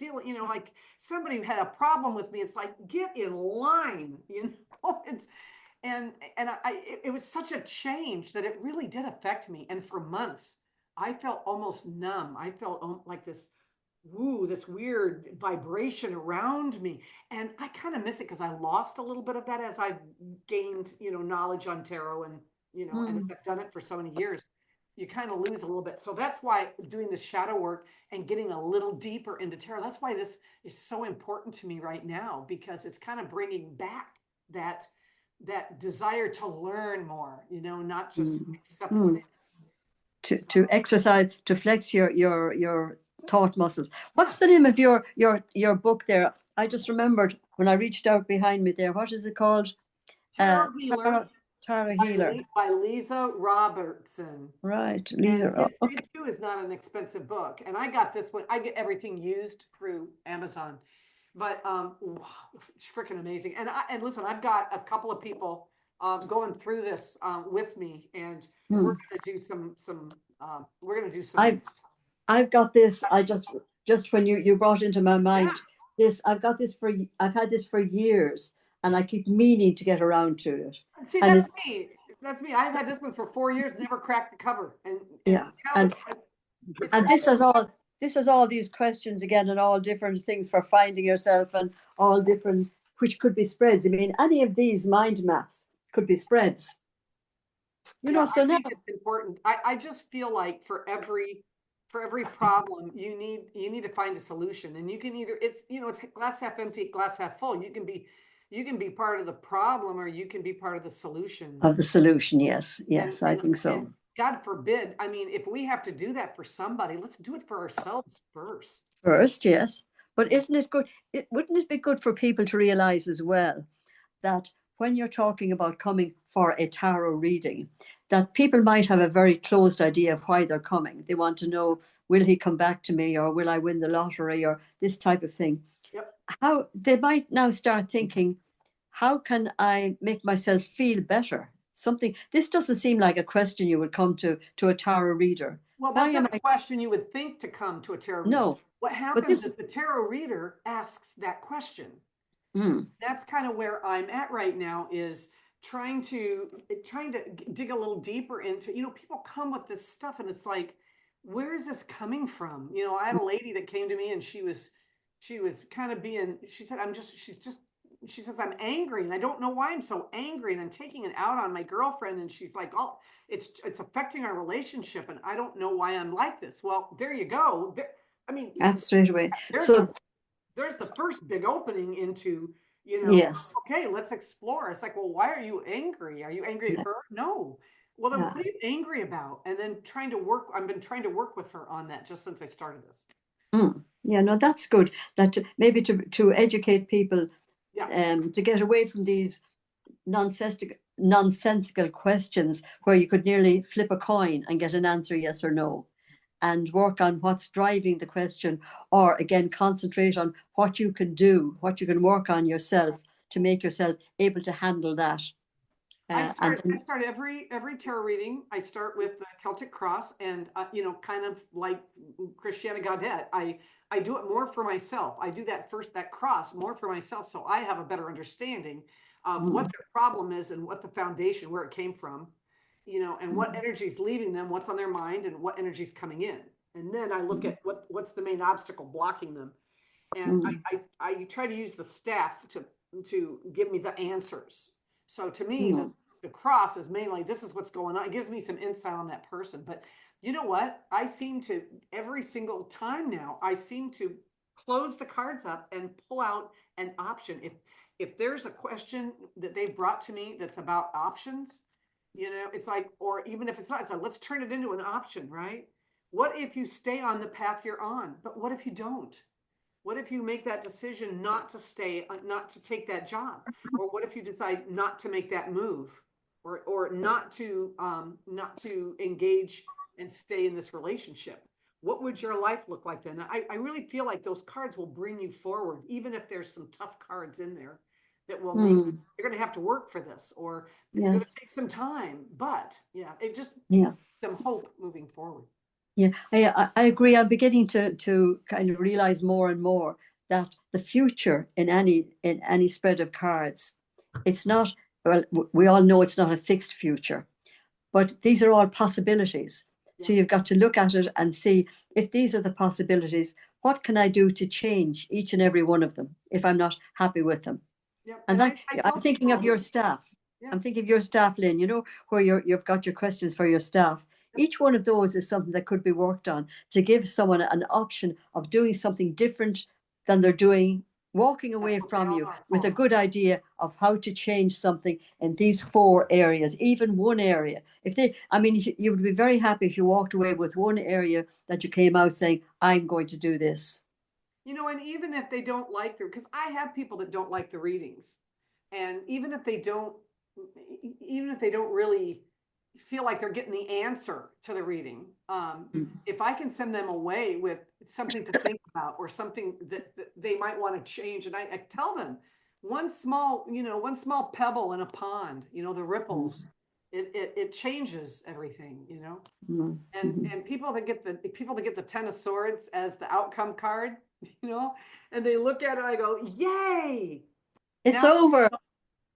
like somebody who had a problem with me. It's like, get in line, It's it was such a change that it really did affect me. And for months, I felt almost numb. I felt like this weird vibration around me, and I kind of miss it because I lost a little bit of that as I gained knowledge on tarot, and and I've done it for so many years. You kind of lose a little bit. So that's why doing the shadow work and getting a little deeper into tarot, that's why this is so important to me right now, because it's kind of bringing back that desire to learn more, not just accept what it is. To exercise, to flex your thought muscles. What's the name of your book there? I just remembered when I reached out behind me there. What is it called? Tarot Healer Tarot Healer. by Lisa Robertson. Right, And Lisa. it too is not an expensive book. And I got this one. I get everything used through Amazon, but it's freaking amazing. And listen, I've got a couple of people going through this with me, and we're gonna do some. We're gonna do some. I've got this. I just when you brought into my mind this, I've had this for years, and I keep meaning to get around to it. See, And that's me. That's me. I've had this one for 4 years, never cracked the cover. And yeah, and this has all these questions again, and all different things for finding yourself, and all different, which could be spreads. I mean, any of these mind maps could be spreads. So I now think it's important. I just feel like for every problem, you need to find a solution, and you can either it's glass half empty, glass half full. You can be part of the problem, or you can be part of the solution. of the solution, yes, I think so. And God forbid, I mean, if we have to do that for somebody, let's do it for ourselves first. First, yes. But isn't it good? Wouldn't it be good for people to realize as well that when you're talking about coming for a tarot reading, that people might have a very closed idea of why they're coming. They want to know, will he come back to me, or will I win the lottery, or this type of thing. Yep. How they might now start thinking, how can I make myself feel better? Something, this doesn't seem like a question you would come to a tarot reader. Well, Why that's am not a I? question you would think to come to a tarot reader. No, What but happens this, is the tarot reader asks that question. mm, That's kind of where I'm at right now, is trying to dig a little deeper into, people come with this stuff and it's like, where is this coming from? I had a lady that came to me and she was kind of she said, she says, I'm angry and I don't know why I'm so angry and I'm taking it out on my girlfriend. And she's like, oh, it's affecting our relationship and I don't know why I'm like this. Well, there you go. I mean, that's straight away. there's So there's the first big opening into, yes, okay, let's explore. It's like, well, why are you angry? Are you angry at yeah, her? No. Well, then yeah. what are you angry about? And then I've been trying to work with her on that just since I started this. Mm. Yeah, no, that's good. Maybe to educate people, Yeah. to get away from these nonsensical questions where you could nearly flip a coin and get an answer yes or no, and work on what's driving the question, or again concentrate on what you can do, what you can work on yourself to make yourself able to handle that. I And start every tarot reading. I start with the Celtic cross, and kind of like Christiana Gaudet. I do it more for myself. I do that cross more for myself, so I have a better understanding of what the problem is and what the foundation, where it came from, and what energy is leaving them, what's on their mind, and what energy is coming in. And then I look at what's the main obstacle blocking them, and I try to use the staff to give me the answers. So to me, the cross is mainly, this is what's going on. It gives me some insight on that person. But you know what? I seem to, every single time now, I seem to close the cards up and pull out an option. If there's a question that they've brought to me that's about options, it's like, or even if it's not, it's like, let's turn it into an option, right? What if you stay on the path you're on? But what if you don't? What if you make that decision not to stay, not to take that job? Or what if you decide not to make that move, or not to engage and stay in this relationship? What would your life look like then? I really feel like those cards will bring you forward, even if there's some tough cards in there that will make you're going to have to work for this, or it's going to yes, take some time. But yeah, it just yeah. some hope moving forward. Yeah, I agree. I'm beginning to kind of realize more and more that the future in any spread of cards, it's not, well, we all know it's not a fixed future, but these are all possibilities. So Yeah. you've got to look at it and see, if these are the possibilities, what can I do to change each and every one of them if I'm not happy with them? Yep. And And that, I I'm tell thinking of people, your staff. yeah. I'm thinking of your staff, Lynn, where you've got your questions for your staff. Each one of those is something that could be worked on to give someone an option of doing something different than they're doing, walking away That's what they from all you are with a for. good idea of how to change something in these 4 areas, even one area. I mean, you would be very happy if you walked away with one area that you came out saying, I'm going to do this. And even if they don't like because I have people that don't like the readings, and even if they don't really feel like they're getting the answer to the reading, if I can send them away with something to think about, or something that they might want to change, and I tell them, one small pebble in a pond, the ripples, it changes everything. And people that get the 10 of swords as the outcome card, and they look at it, I go, yay, It's now over.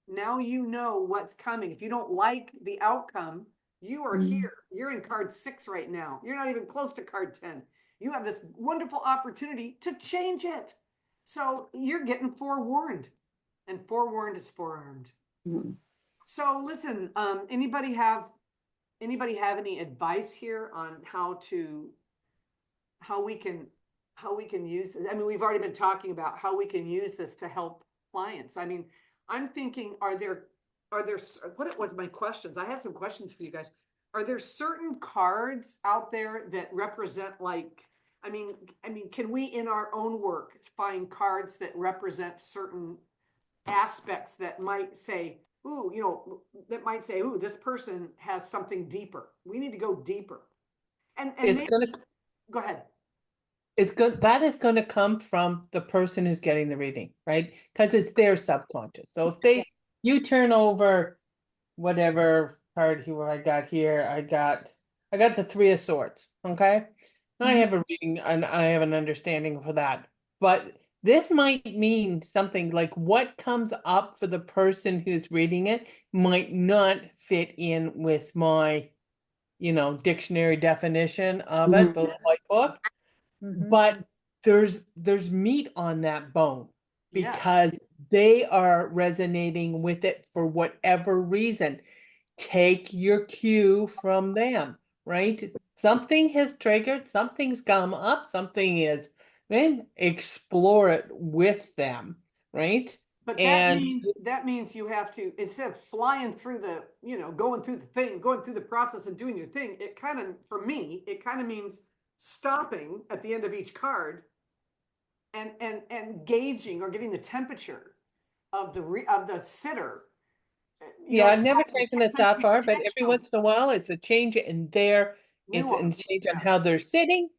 now you know what's coming. If you don't like the outcome, you are here, you're in card 6 right now, you're not even close to card 10. You have this wonderful opportunity to change it, so you're getting forewarned, and forewarned is forearmed. So listen, anybody have any advice here on how we can use it? I mean, we've already been talking about how we can use this to help clients. I mean, I'm thinking, are there what was my questions? I have some questions for you guys. Are there certain cards out there that represent, like, Can we in our own work find cards that represent certain aspects that might say, ooh, this person has something deeper. We need to go deeper. And It's maybe, gonna go ahead. it's good that is going to come from the person who's getting the reading, right? Because it's their subconscious. So if you turn over whatever card here I got here, I got the Three of Swords. Okay. I have a reading and I have an understanding for that. But this might mean something like what comes up for the person who's reading it might not fit in with my, dictionary definition of it, the white book. But there's meat on that bone Yes. because they are resonating with it for whatever reason. Take your cue from them, right? Something has triggered, something's come up, something is, then explore it with them, right? But And that means you have to, instead of flying through going through the thing, going through the process and doing your thing, for me, it kind of means stopping at the end of each card and gauging or getting the temperature of the sitter. yeah, I've never sometimes taken it that far, but every those once in a while it's a change in it's a nuance. change on how they're sitting.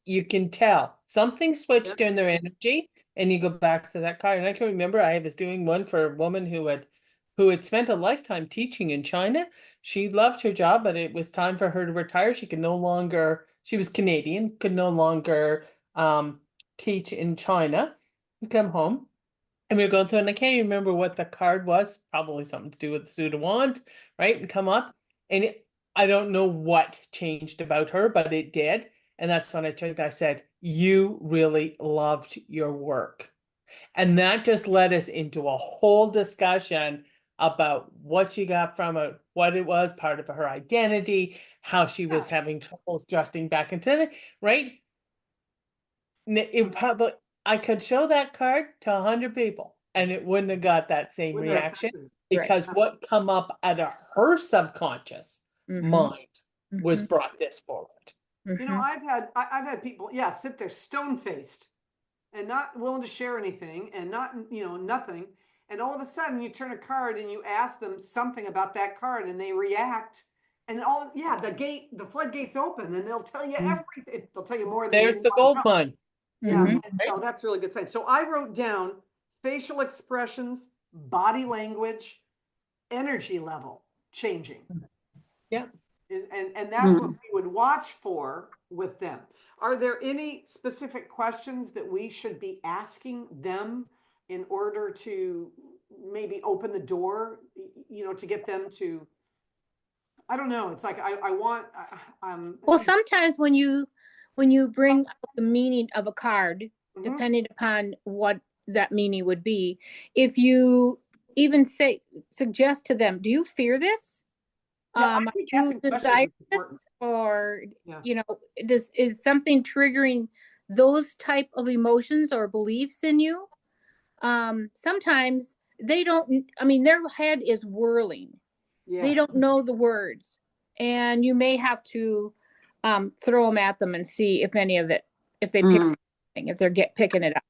You can tell something switched in their energy, and you go back to that card. And I can remember I was doing one for a woman who had spent a lifetime teaching in China. She loved her job, but it was time for her to retire. She was Canadian, could no longer teach in China, and come home. And we were going through, and I can't even remember what the card was, probably something to do with the suit of wands, right? And come up. And I don't know what changed about her, but it did. And that's when I said, you really loved your work. And that just led us into a whole discussion about what she got from it, what it was, part of her identity, how she was having trouble adjusting back into it, right? It probably, I could show that card to 100 people and it wouldn't have got that same Wouldn't have reaction happened. because what come up out of her subconscious mind was brought this forward. I've had people, sit there stone faced and not willing to share anything and not, nothing. And all of a sudden you turn a card and you ask them something about that card and they react. And the floodgates open and they'll tell you everything. They'll tell you more than There's you the want to gold know. mine. Yeah, no, that's a really good sign. So I wrote down facial expressions, body language, energy level changing. Yeah. And that's what we would watch for with them. Are there any specific questions that we should be asking them in order to maybe open the door, to get them to, I don't know. It's like, I want, Well, sometimes when you bring out the meaning of a card, depending upon what that meaning would be, if you even suggest to them, do you fear this? I think Do you asking questions desire is important. this? Or, Yeah. is something triggering those type of emotions or beliefs in you? Sometimes they don't, their head is whirling. They Yes. don't know the words. And you may have to throw them at them and see if any of it, if they pick something, if they're picking it up.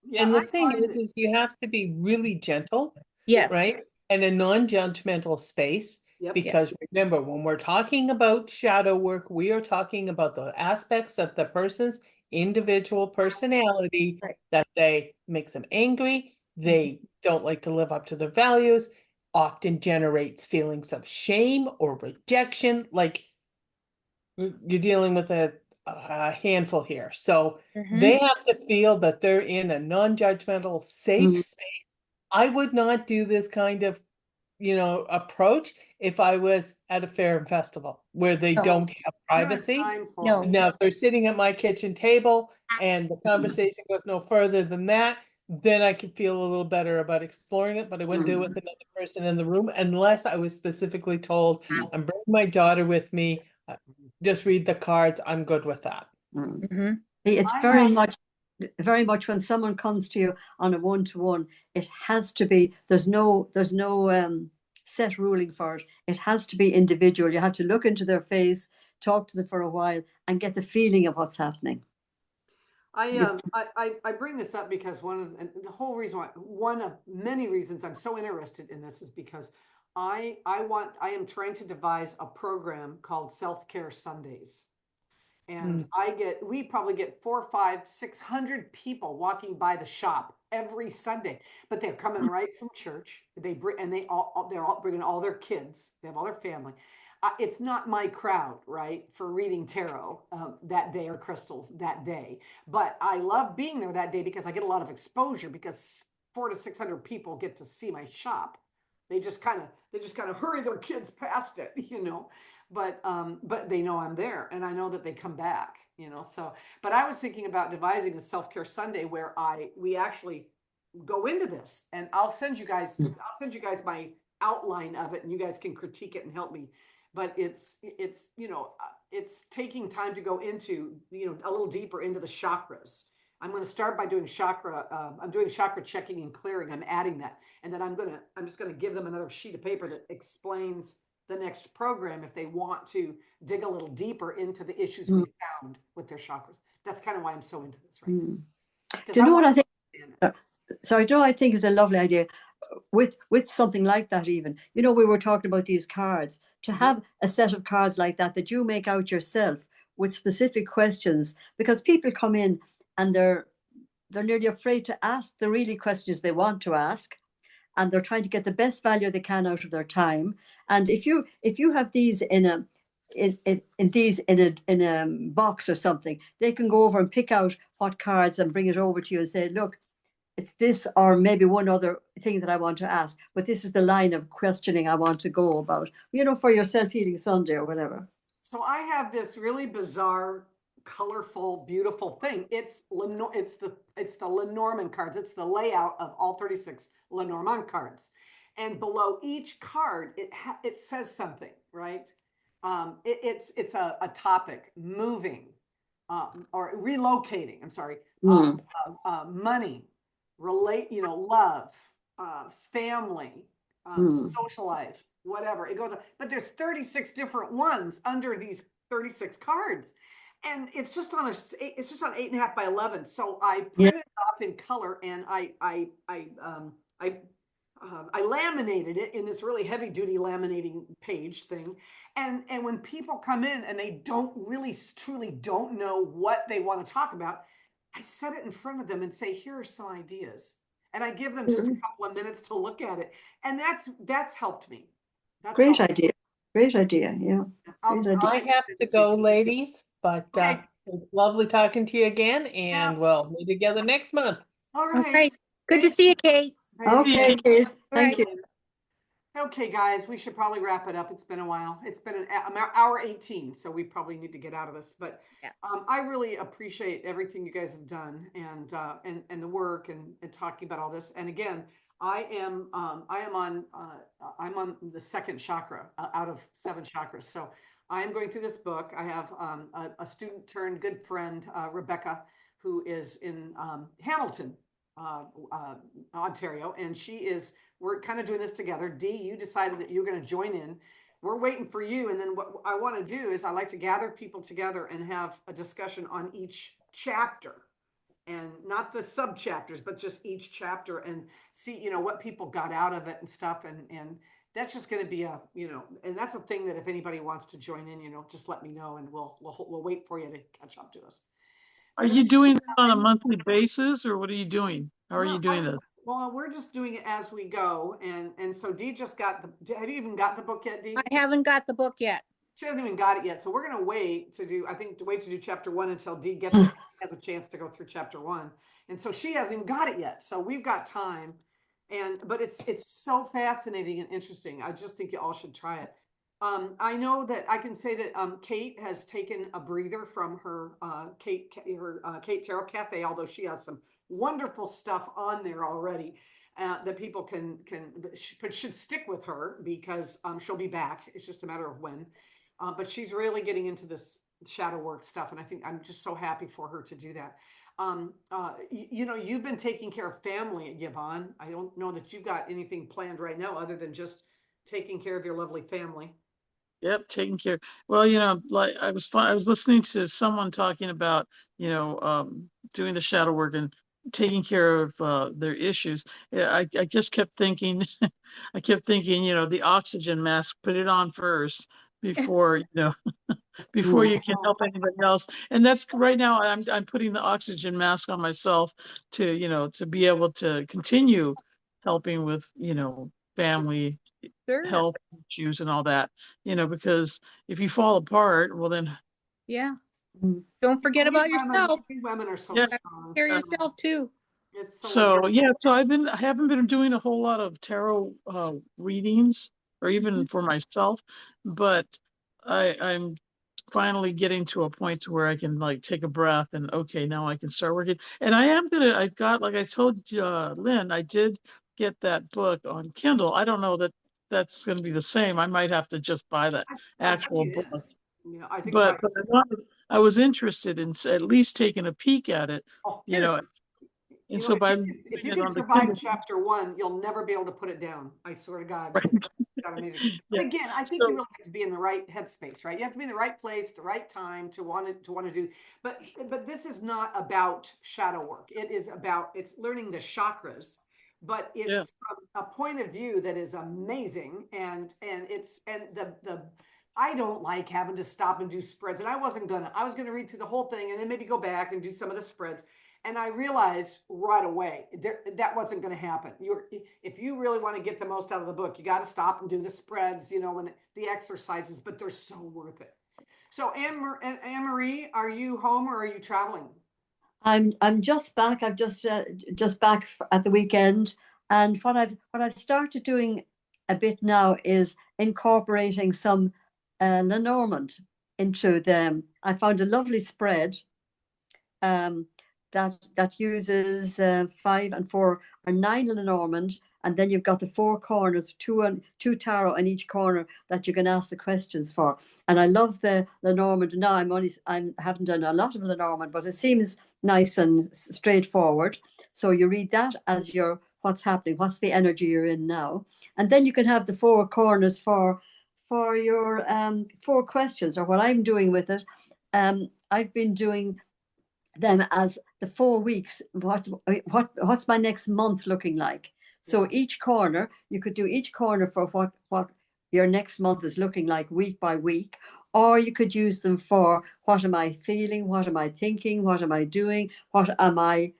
Yeah, And the I thing find is you have to be really gentle, Yes. right? And a non-judgmental space. Yep. Because remember, when we're talking about shadow work, we are talking about the aspects of the person's individual personality Right. that they makes them angry, they don't like to live up to their values, often generates feelings of shame or rejection. Like you're dealing with a handful here. So they have to feel that they're in a non-judgmental, safe space. I would not do this kind of, approach if I was at a fair and festival where they No. don't have You don't have privacy. time for No. it. Now, if they're sitting at my kitchen table and the conversation goes no further than that, then I could feel a little better about exploring it, but I wouldn't do it with another person in the room unless I was specifically told, I'm bringing my daughter with me. Just read the cards. I'm good with that. It's very much when someone comes to you on a one-to-one, it has to be, there's no set ruling for it. It has to be individual. You have to look into their face, talk to them for a while, and get the feeling of what's happening. I bring this up because and the whole reason why, one of many reasons I'm so interested in this is because I am trying to devise a program called Self-Care Sundays. And we probably get 400, 500, 600 people walking by the shop every Sunday, but they're coming right from church. They're all bringing all their kids. They have all their family. It's not my crowd, right, for reading tarot that day or crystals that day. But I love being there that day because I get a lot of exposure because 400 to 600 people get to see my shop. They just kind of hurry their kids past it, but they know I'm there and I know that they come back, so, but I was thinking about devising a self-care Sunday where we actually go into this, and I'll send you guys my outline of it and you guys can critique it and help me. But it's taking time to go into, a little deeper into the chakras. I'm going to start by doing I'm doing chakra checking and clearing. I'm adding that. And then I'm just going to give them another sheet of paper that explains the next program if they want to dig a little deeper into the issues we found with their chakras. That's kind of why I'm so into this right now. Do you know what I think? Sorry, do you know what I think is a lovely idea? With something like that, even, we were talking about these cards, to have a set of cards like that you make out yourself with specific questions, because people come in and they're nearly afraid to ask the really questions they want to ask, and they're trying to get the best value they can out of their time. And if you have these in a box or something, they can go over and pick out what cards and bring it over to you and say, look, it's this or maybe one other thing that I want to ask, but this is the line of questioning I want to go about, for your self-healing Sunday or whatever. So I have this really bizarre, colorful, beautiful thing. It's the Lenormand cards. It's the layout of all 36 Lenormand cards, and below each card it says something, right? It's a topic: moving, or relocating. I'm sorry, money, love, family, social life, whatever it goes on. But there's 36 different ones under these 36 cards, and it's just on 8.5 by 11. So I printed it off in color, and I laminated it in this really heavy duty laminating page thing. And when people come in and they truly don't know what they want to talk about, I set it in front of them and say, here are some ideas. And I give them just a couple of minutes to look at it. And that's helped me. Great idea. Great idea. Yeah. I have to go, ladies, but it's lovely talking to you again, and we'll meet together next month. All right. Okay. Good to see you, Kate. Okay, Kate. Thank you. Okay, guys, we should probably wrap it up. It's been a while. It's been an hour 18, so we probably need to get out of this. But I really appreciate everything you guys have done, and the work and talking about all this. And again, I'm on the second chakra out of 7 chakras. So I'm going through this book. I have a student turned good friend, Rebecca, who is in Hamilton, Ontario, and we're kind of doing this together. Dee, you decided that you're going to join in. We're waiting for you. And then what I want to do is I like to gather people together and have a discussion on each chapter, and not the sub chapters, but just each chapter, and see, what people got out of it and stuff. And that's just going to be and that's a thing that if anybody wants to join in, just let me know, and we'll wait for you to catch up to us. Are you doing it on a monthly basis, or what are you doing? How are you doing this? Well, we're just doing it as we go, and so Dee just got have you even got the book yet, Dee? I haven't got the book yet. She hasn't even got it yet, so we're gonna wait to do chapter 1 until Dee gets it, has a chance to go through chapter 1, and so she hasn't even got it yet. So we've got time, but it's so fascinating and interesting. I just think you all should try it. I know that I can say that Kate has taken a breather from her Kate Tarot Cafe, although she has some wonderful stuff on there already that people but should stick with her, because she'll be back. It's just a matter of when. But she's really getting into this shadow work stuff, and I think I'm just so happy for her to do that. You've been taking care of family, Yvonne. I don't know that you've got anything planned right now other than just taking care of your lovely family. Yep, taking care. Well, like I was listening to someone talking about, doing the shadow work and taking care of their issues. Yeah, I just kept thinking, I kept thinking, the oxygen mask, put it on first before, before you can help anybody else. And that's right now I'm putting the oxygen mask on myself to be able to continue helping with, family Sure. health issues and all that, because if you fall apart, well then, Yeah. Mm. Don't forget about yourself. We women are so yeah. strong. Take care of yourself too. It's So yeah, so I haven't been doing a whole lot of tarot readings or even for myself, but I'm finally getting to a point to where I can like take a breath and okay, now I can start working. And I've got, like I told you, Lynn, I did get that book on Kindle. I don't know that that's going to be the same. I might have to just buy the I think actual it book. is. Yeah, I think But about I was interested in at least taking a peek at it, oh, you know. And so by doing if you it can on the survive Kindle, chapter 1, you'll never be able to put it down. I swear to God, right? it's that amazing. But Yeah. again, I think So you really have to be in the right headspace, right? You have to be in the right place, the right time to want to do. But this is not about shadow work. It's learning the chakras, but yeah, it's from a point of view that is amazing. And the I don't like having to stop and do spreads. And I was gonna read through the whole thing and then maybe go back and do some of the spreads. And I realized right away that wasn't going to happen. If you really want to get the most out of the book, you got to stop and do the spreads, when the exercises, but they're so worth it. So Anne Marie, are you home or are you traveling? I'm just back. I've just back at the weekend, and what I've started doing a bit now is incorporating some Lenormand into them. I found a lovely spread um, that uses 5 and 4 or 9 Lenormand, and then you've got the 4 corners, two tarot in each corner that you can ask the questions for. And I love the Lenormand. Now I haven't done a lot of Lenormand, but it seems nice and straightforward. So you read that as your what's happening, what's the energy you're in now, and then you can have the 4 corners for your 4 questions, or what I'm doing with it. I've been doing them as the 4 weeks. What's my next month looking like? So each corner, you could do each corner for what your next month is looking like week by week, or you could use them for what am I feeling, what am I thinking, what am I doing, what am I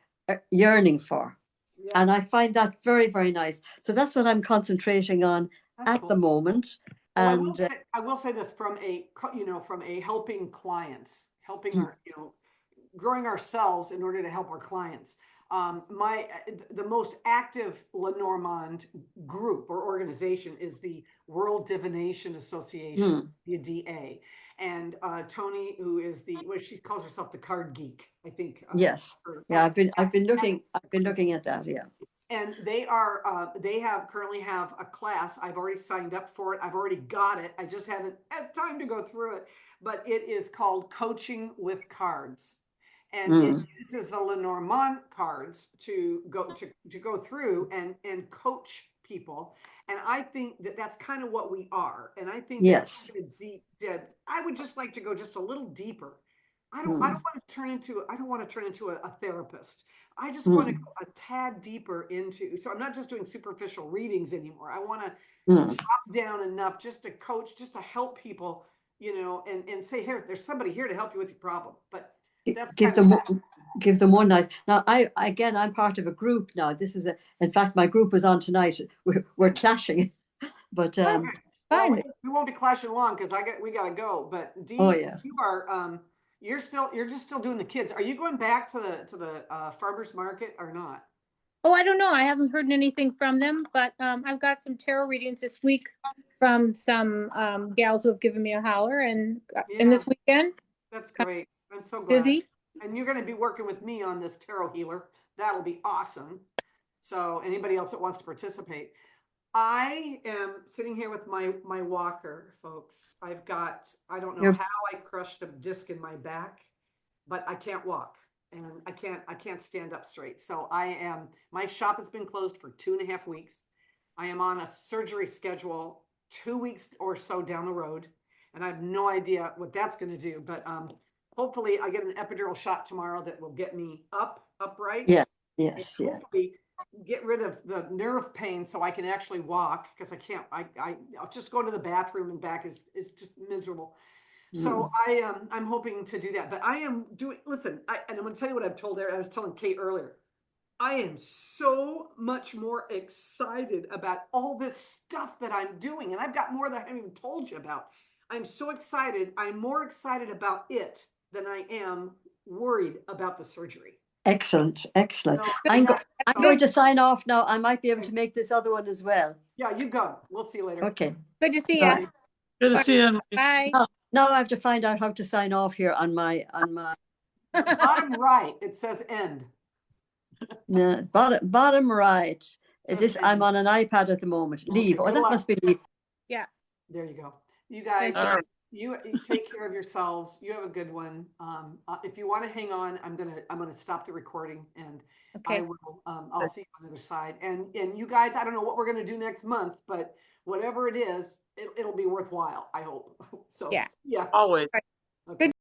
yearning for. Yeah, And I find that very, very nice. So that's what I'm concentrating on that's at cool. the moment. Well, And I will say this from a helping clients, helping our, growing ourselves in order to help our clients. The most active Lenormand group or organization is the World Divination Association, the DA, and Tony, who is she calls herself the card geek, I think. yes, yeah, I've been looking at that. Yeah. And they currently have a class. I've already signed up for it. I've already got it. I just haven't had time to go through it, but it is called Coaching with Cards. And it uses the Lenormand cards to go through and coach people. And I think that's kind of what we are. And I think Yes. I would just like to go just a little deeper. I don't want to turn into a therapist. I just want to go a tad deeper into, so I'm not just doing superficial readings anymore. I want to drop down enough just to coach, just to help people, and say, here, there's somebody here to help you with your problem. But that's give them one nice. Now I'm part of a group now. In fact, my group was on tonight. We're clashing, but well, Fun. we won't be clashing long because we gotta go. But Dee, oh yeah, you are you're just still doing the kids. Are you going back to the farmers market or not? Oh, I don't know. I haven't heard anything from them, but I've got some tarot readings this week from some gals who have given me a holler, and this weekend. That's great. I'm so glad. Busy. And you're going to be working with me on this tarot healer. That'll be awesome. So anybody else that wants to participate. I am sitting here with my walker, folks. I don't know how I crushed a disc in my back, but I can't walk and I can't stand up straight. So my shop has been closed for 2.5 weeks. I am on a surgery schedule 2 weeks or so down the road, and I have no idea what that's going to do. But hopefully, I get an epidural shot tomorrow that will get me upright. Yeah. And Yes. Yeah. hopefully get rid of the nerve pain so I can actually walk, because I can't. I'll just go to the bathroom and back is just miserable. So I'm hoping to do that. But I am doing. Listen, and I'm going to tell you what I've told her. I was telling Kate earlier. I am so much more excited about all this stuff that I'm doing. And I've got more that I haven't even told you about. I'm so excited. I'm more excited about it than I am worried about the surgery. Excellent. Excellent. So, I'm yeah, going to sign off now. I might be able to make this other one as well. yeah, you go. We'll see you later. Okay. Good to see Bye. you. Good to see you. Emily. Bye. Now I have to find out how to sign off here on my Bottom right, it says end. no, bottom right. Says This I'm end. on an iPad at the moment. Leave. Okay, Oh, good that luck. must be leave. There you go. You guys, All right. you take care of yourselves. You have a good one. If you want to hang on, I'm gonna stop the recording, and I Okay. will. I'll see you on the other side. And you guys, I don't know what we're gonna do next month, but whatever it is, it'll be worthwhile. I hope. So Yeah. yeah. Always. Okay.